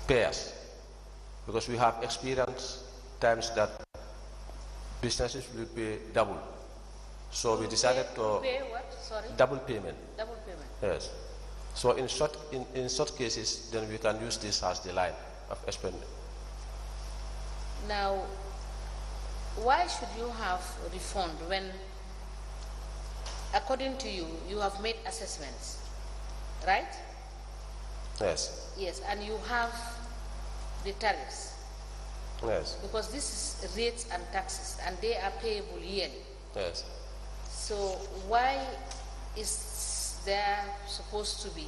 payers, because we have experienced times that businesses will pay double. So we decided to Pay what? Sorry? double payment. Double payment. Yes. So in such cases, then we can use this as the line of expenditure. Now, why should you have a refund when, according to you, you have made assessments, right? Yes. Yes, and you have the tariffs, Yes. because this is rates and taxes, and they are payable yearly. Yes. So why is there supposed to be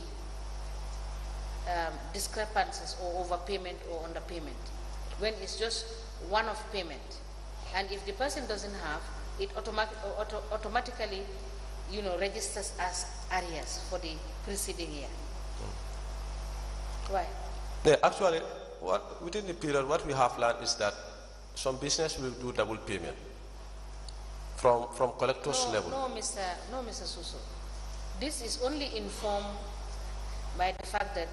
discrepancies or overpayment or underpayment when it's just one-off payment? And if the person doesn't have, it automatically, registers as arrears for the preceding year. Why? Yeah, actually, within the period, what we have learned is that some business will do double payment from collectors level. No, Mr. Suso. This is only informed by the fact that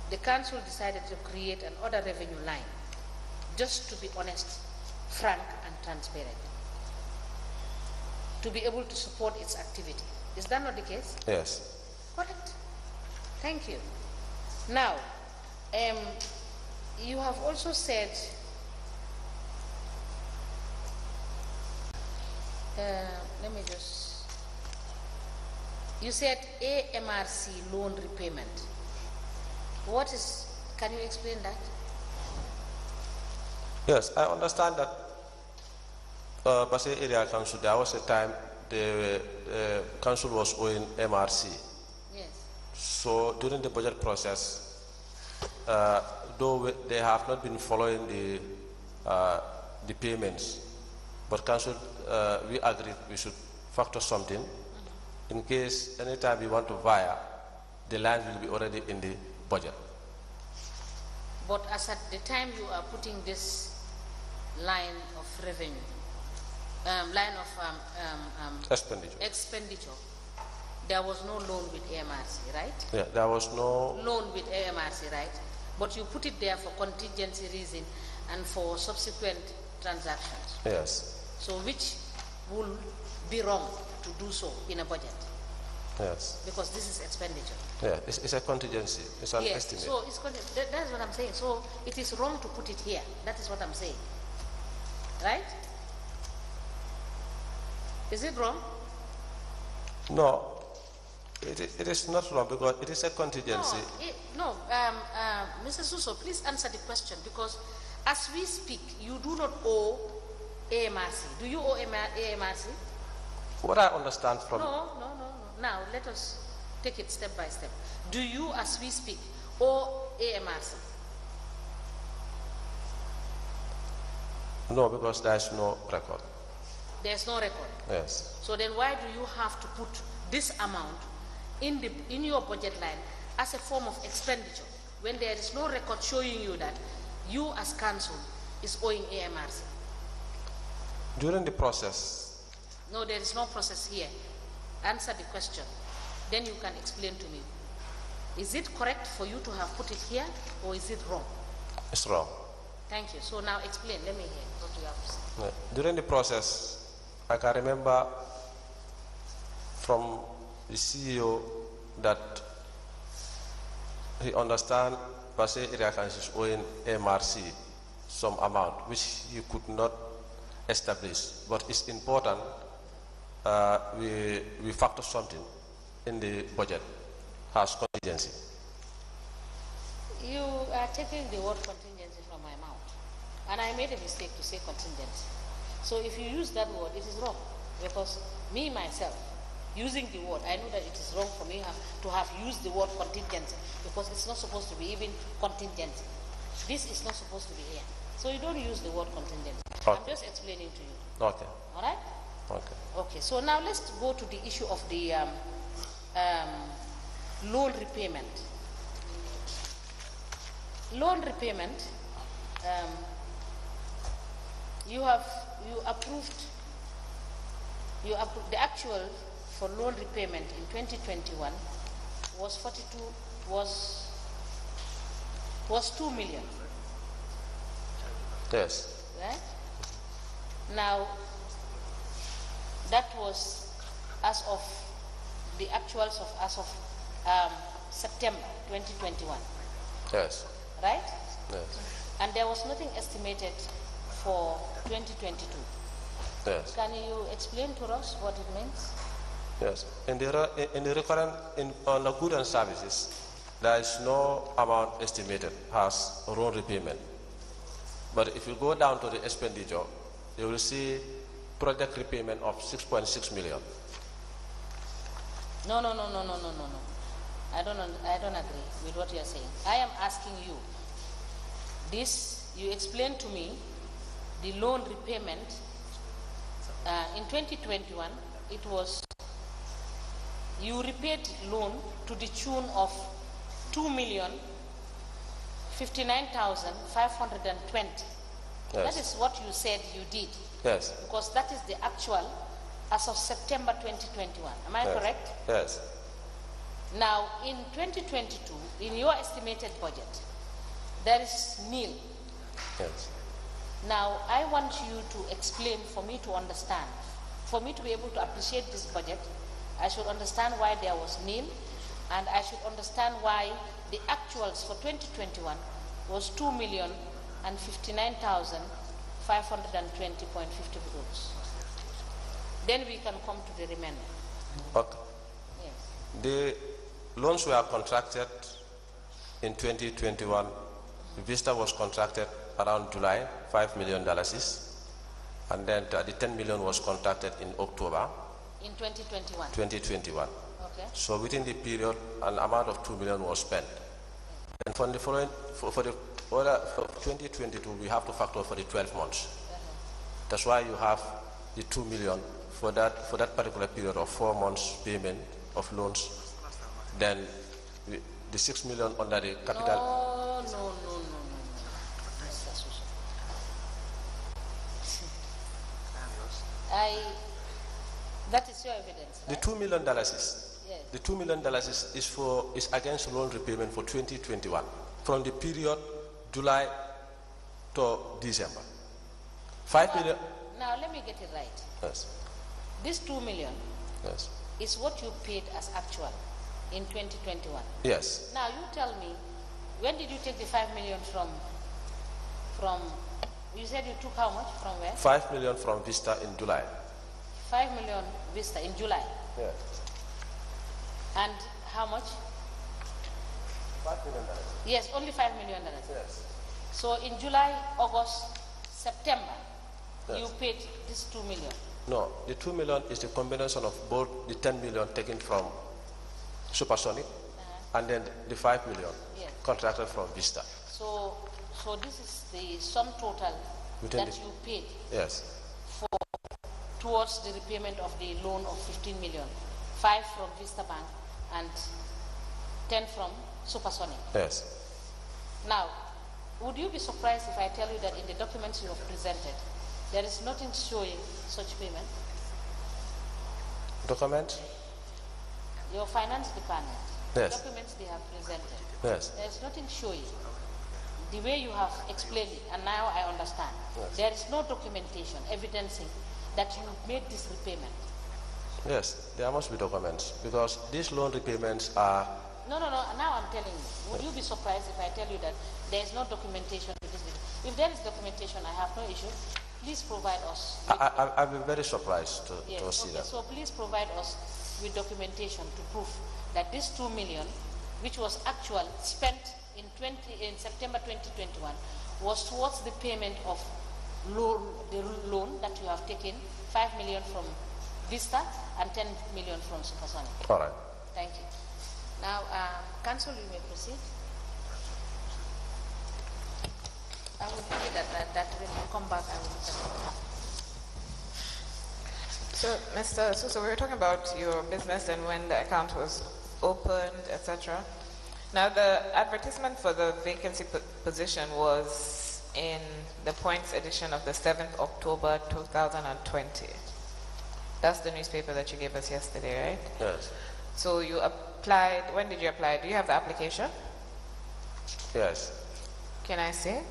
the council decided to create an other revenue line, just to be honest, frank and transparent, to be able to support its activity. Is that not the case? Yes. Correct. Thank you. Now, you have also said, let me just, you said AMRC loan repayment. What is, can you explain that? Yes, I understand that Basel Area Council, there was a time the council was owing MRC. Yes. So during the budget process, though they have not been following the payments, but council, we agreed we should factor something in case anytime we want to via, the line will be already in the budget. But as at the time you are putting this line of revenue, line of expenditure, there was no loan with AMRC, right? Yeah, there was no loan with AMRC, right? But you put it there for contingency reason and for subsequent transactions. Yes. So which will be wrong to do so in a budget? Yes. Because this is expenditure. Yeah, it's a contingency. It's an estimate. So it's that's what I'm saying. So it is wrong to put it here. That is what I'm saying. Right? Is it wrong? No, it is not wrong because it is a contingency. Mr. Suso, please answer the question, because as we speak, you do not owe AMRC. Do you owe AMRC? What I understand from... No. Now, let us take it step by step. Do you, as we speak, owe AMRC? No, because there is no record. There is no record. Yes. So then why do you have to put this amount in your budget line as a form of expenditure when there is no record showing you that you as council is owing AMRC? During the process... No, there is no process here. Answer the question. Then you can explain to me. Is it correct for you to have put it here, or is it wrong? It's wrong. Thank you. So now explain. Let me hear what you have to say. During the process, I can remember from the CEO that he understands Basse Iriakan is owing MRC some amount which he could not establish, but it's important we factor something in the budget as contingency. You are taking the word contingency from my mouth, and I made a mistake to say contingency. So if you use that word, it is wrong, because me myself, using the word, I know that it is wrong for me to have used the word contingency, because it's not supposed to be even contingency. This is not supposed to be here. So you don't use the word contingency. Okay. I'm just explaining to you. Okay. All right? Okay. Okay, so now let's go to the issue of the loan repayment. Loan repayment, you approved the actual for loan repayment in 2021 was 2 million. Yes. Right? Now, that was as of the actuals of as of September 2021. Yes. Right? Yes. And there was nothing estimated for 2022. Yes. Can you explain to us what it means? Yes. In the recurrent on the goods and services, there is no amount estimated as loan repayment. But if you go down to the expenditure, you will see project repayment of 6.6 million. No. I don't agree with what you are saying. I am asking you this. You explained to me the loan repayment in 2021. It was you repaid loan to the tune of 2,059,520. Yes. That is what you said you did. Yes. Because that is the actual as of September 2021. Am I correct? Yes. Now, in 2022, in your estimated budget, there is nil. Yes. Now, I want you to explain for me to understand. For me to be able to appreciate this budget, I should understand why there was nil, and I should understand why the actuals for 2021 was 2,059,520.50 crores. Then we can come to the remainder. Okay. Yes. The loans were contracted in 2021. Vista was contracted around July, $5 million, and then the 10 million was contracted in October. In 2021. 2021. Okay. So within the period, an amount of 2 million was spent. And for the following, for 2022, we have to factor for the 12 months. That's why you have the 2 million for that particular period of 4 months payment of loans. Then the 6 million under the capital. No. That is your evidence. The right? $2 million is yes. The $2 million is against loan repayment for 2021 from the period July to December. 5 million. Now let me get it right. Yes. This 2 million Yes. is what you paid as actual in 2021. Yes. Now you tell me, when did you take the 5 million from? You said you took how much from where? 5 million from Vista in July. 5 million Vista in July. Yes. And how much? $5 million. Yes, only $5 million. Yes. So in July, August, September, Yes. you paid this 2 million. No, the 2 million is the combination of both the 10 million taken from Supersonic and then the 5 million Yes. contracted from Vista. So this is the sum total Within that you paid Yes. towards the repayment of the loan of 15 million, 5 from Vista Bank and 10 from Supersonic. Yes. Now, would you be surprised if I tell you that in the documents you have presented, there is nothing showing such payment? Document? Your finance department, Yes. documents they have presented, Yes. there is nothing showing. The way you have explained it, and now I understand, Yes. there is no documentation evidencing that you made this repayment. Yes, there must be documents because these loan repayments are. No. Now I'm telling you. Would you be surprised if I tell you that there is no documentation to this? If there is documentation, I have no issue. Please provide us. I'll be very surprised to see that. So please provide us with documentation to prove that this 2 million, which was actual spent in September 2021, was towards the payment of the loan that you have taken, 5 million from Vista and 10 million from Supersonic. All right. Thank you. Now, Council, you may proceed. I will give you that when you come back, I will look at it. So, Mr. Suso, we were talking about your business and when the account was opened, etc. Now, the advertisement for the vacancy position was in the points edition of the 7th October 2020. That's the newspaper that you gave us yesterday, right? Yes. So you applied, when did you apply? Do you have the application? Yes. Can I see it?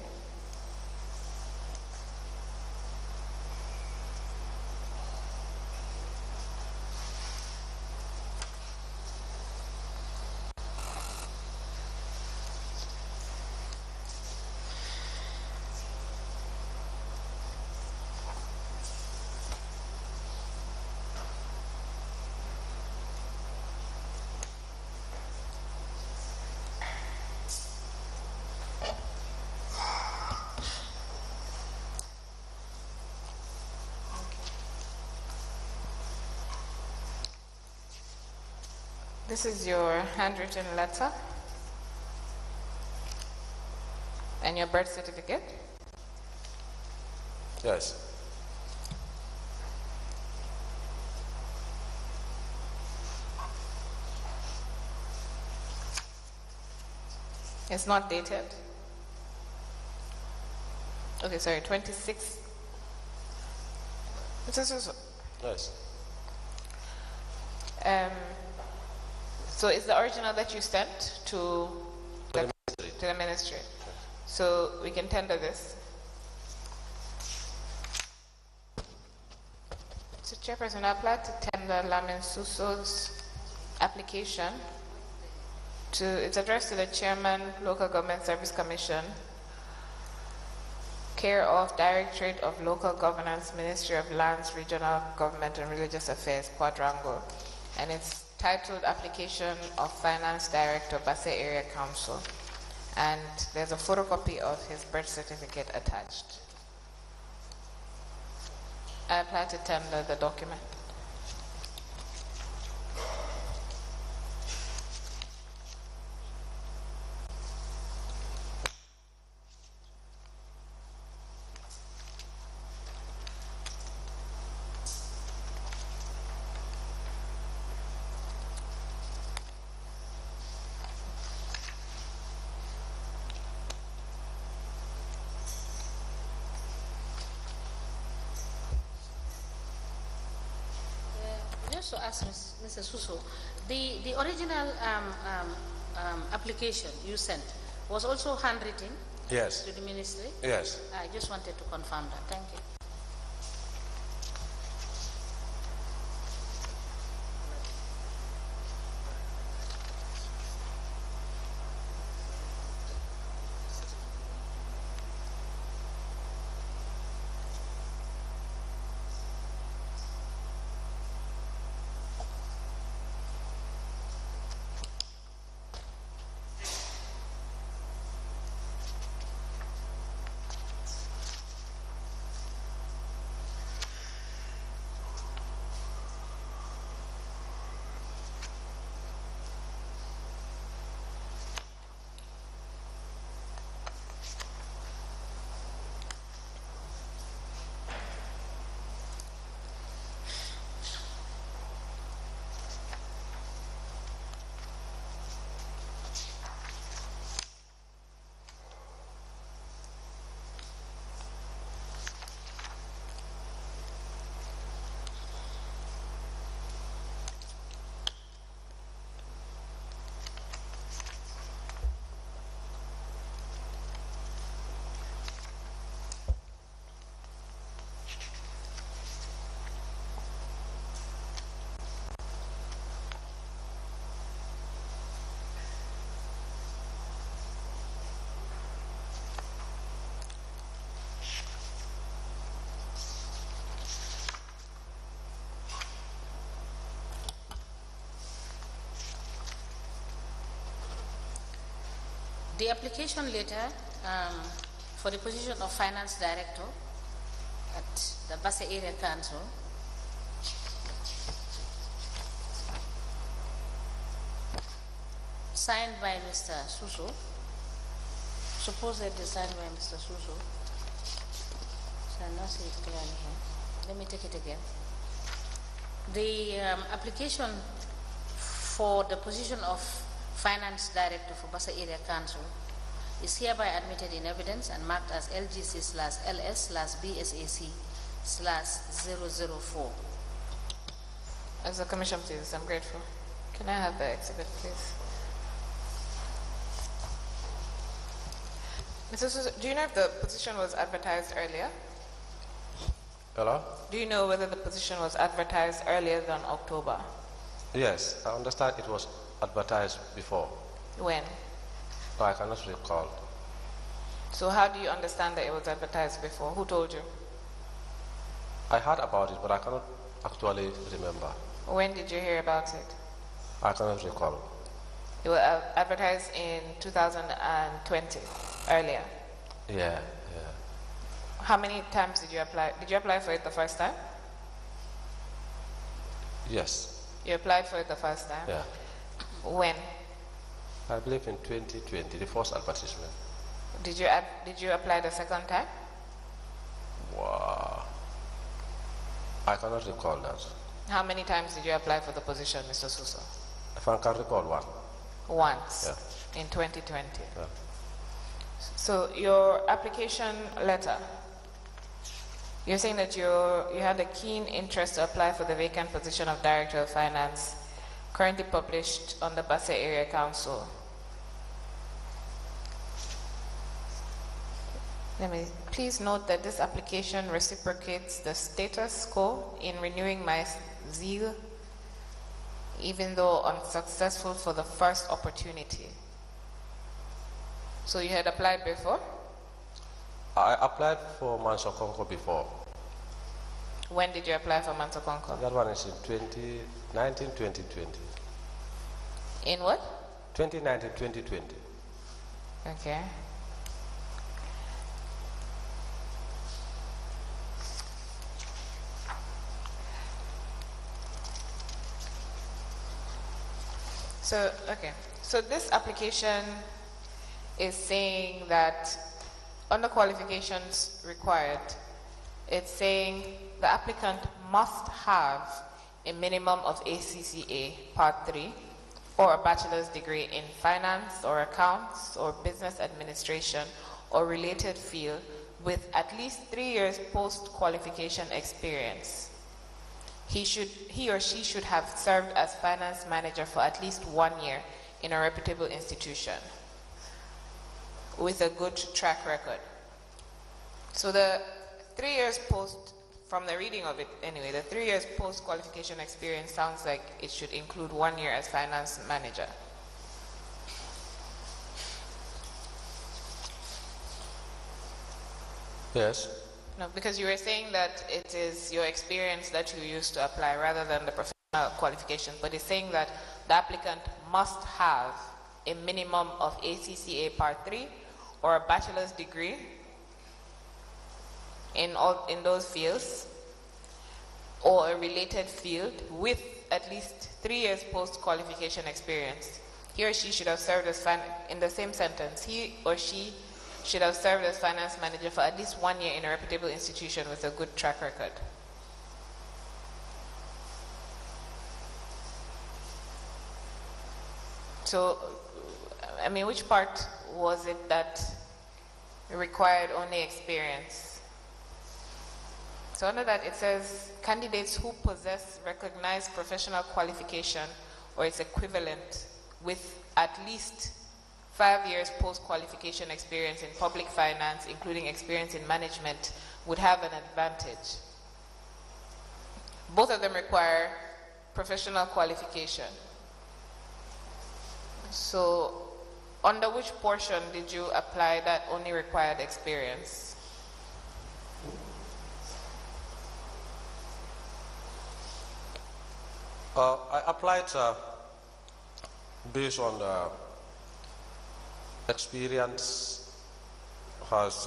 This is your handwritten letter and your birth certificate. Yes. It's not dated. Okay, sorry, 26. Yes. So it's the original that you sent to the ministry. So we can tender this. So Chairperson, I applied to tender Lamin Suso's application it's addressed to the Chairman, Local Government Service Commission, care of Directorate of Local Governance, Ministry of Lands, Regional Government and Religious Affairs, Quadrangle, and it's titled Application of Finance Director, Basse Area Council, and there's a photocopy of his birth certificate attached. I apply to tender the document. Just to ask Mr. Suso, the original application you sent was also handwritten? Yes. To the ministry? Yes. I just wanted to confirm that. Thank you. The application letter for the position of Finance Director at the Basse Area Council signed by Mr. Suso, supposedly signed by Mr. Suso. So I not see it clearly here. Let me take it again. The application for the position of Finance Director for Basse Area Council is hereby admitted in evidence and marked as LGC/LS/BSAC/004. As a commission, please, I'm grateful. Can I have the exhibit, please? Mr. Suso, do you know if the position was advertised earlier? Hello? Do you know whether the position was advertised earlier than October? Yes, I understand it was advertised before. When? No, I cannot recall. So how do you understand that it was advertised before? Who told you? I heard about it, but I cannot actually remember. When did you hear about it? I cannot recall. It was advertised in 2020, earlier. Yeah. How many times did you apply? Did you apply for it the first time? Yes. You applied for it the first time? Yeah. When? I believe in 2020, the first advertisement. Did you apply the second time? Wow. I cannot recall that. How many times did you apply for the position, Mr. Suso? If I can recall one. Once. Yeah. In 2020. Yeah. So your application letter, you're saying that you had a keen interest to apply for the vacant position of Director of Finance, currently published on the Basse Area Council. Please note that this application reciprocates the status quo in renewing my zeal, even though unsuccessful for the first opportunity. So you had applied before? I applied for Mansokonko before. When did you apply for Mansokonko? That one is in 2019, 2020. In what? 2019, 2020. Okay. So this application is saying that under qualifications required, it's saying the applicant must have a minimum of ACCA Part 3 or a bachelor's degree in finance or accounts or business administration or related field with at least 3 years post-qualification experience. He or she should have served as finance manager for at least 1 year in a reputable institution with a good track record. So the 3 years post, from the reading of it anyway, the 3 years post-qualification experience sounds like it should include 1 year as finance manager. Yes. No, because you were saying that it is your experience that you use to apply rather than the professional qualification, but it's saying that the applicant must have a minimum of ACCA Part 3 or a bachelor's degree in those fields or a related field with at least 3 years post-qualification experience. He or she should have served as in the same sentence, he or she should have served as finance manager for at least 1 year in a reputable institution with a good track record. So, I mean, which part was it that required only experience? So under that it says, candidates who possess recognized professional qualification or its equivalent with at least 5 years post-qualification experience in public finance, including experience in management, would have an advantage. Both of them require professional qualification. So, under which portion did you apply that only required experience? I applied based on experience has...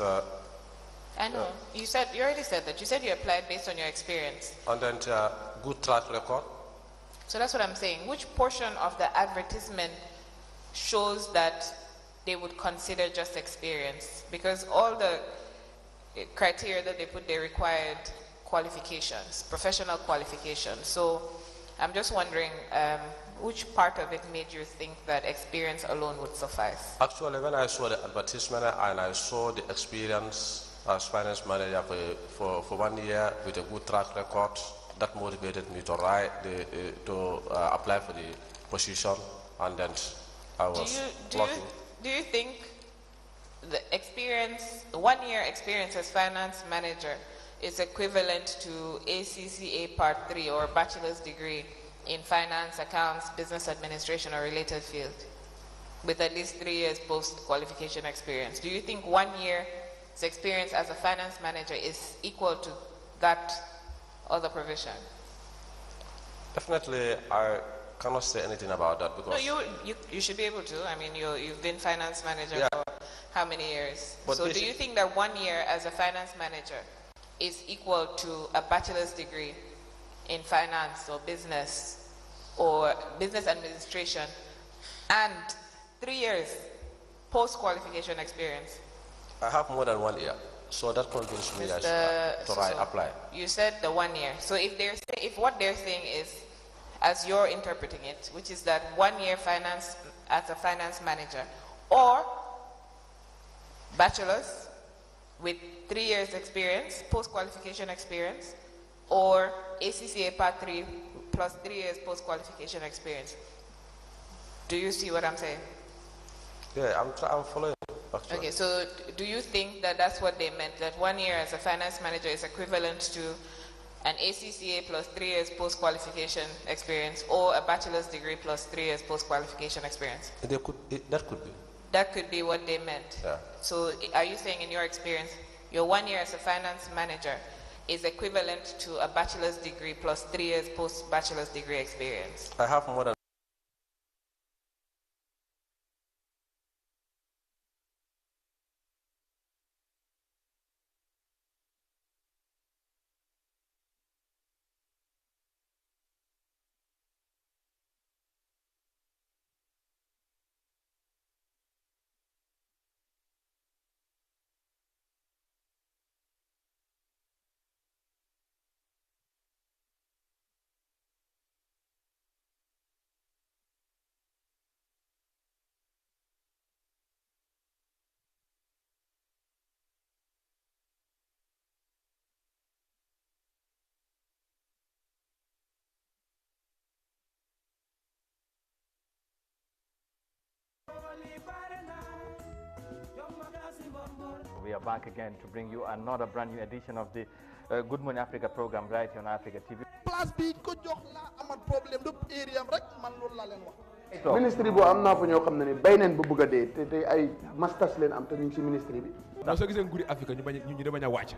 I know. You already said that. You said you applied based on your experience. and then good track record. So that's what I'm saying. Which portion of the advertisement shows that they would consider just experience? Because all the criteria that they put, they required qualifications, professional qualifications. So I'm just wondering which part of it made you think that experience alone would suffice? Actually, when I saw the advertisement and I saw the experience as finance manager for 1 year with a good track record, that motivated me to apply for the position, and then I was lucky. Do you think the experience, 1 year experience as finance manager, is equivalent to ACCA Part 3 or bachelor's degree in finance, accounts, business administration, or related field, with at least 3 years post-qualification experience? Do you think 1 year's experience as a finance manager is equal to that other provision? Definitely, I cannot say anything about that because... No, you should be able to. I mean, you've been finance manager for how many years? But so do you think that 1 year as a finance manager is equal to a bachelor's degree in finance or business administration and 3 years post-qualification experience? I have more than 1 year, so that convinced me to apply. You said the 1 year. So if what they're saying is, as you're interpreting it, which is that 1 year finance as a finance manager, or bachelor's with 3 years experience, post-qualification experience, or ACCA Part 3 plus 3 years post-qualification experience. Do you see what I'm saying? Yeah, I'm following. Actually. Okay, so do you think that that's what they meant, that 1 year as a finance manager is equivalent to an ACCA plus 3 years post-qualification experience, or a bachelor's degree plus 3 years post-qualification experience? That could be. That could be what they meant. Yeah. So are you saying, in your experience, your 1 year as a finance manager is equivalent to a bachelor's degree plus 3 years post-bachelor's degree experience? I have more than... We are back again to bring you another brand new edition of the Good Morning Africa program right here on Eyeafrica TV. Place bi ko jox la amat problème du area rek man loolu la leen wax. ministre bo am naa fa ñoo xam ne ni bay neen ba bëgg a dee te ay masters leen am te ñu ngi ci ministre bi. soo gisee nguuri Afrique ñu bañ a wàcc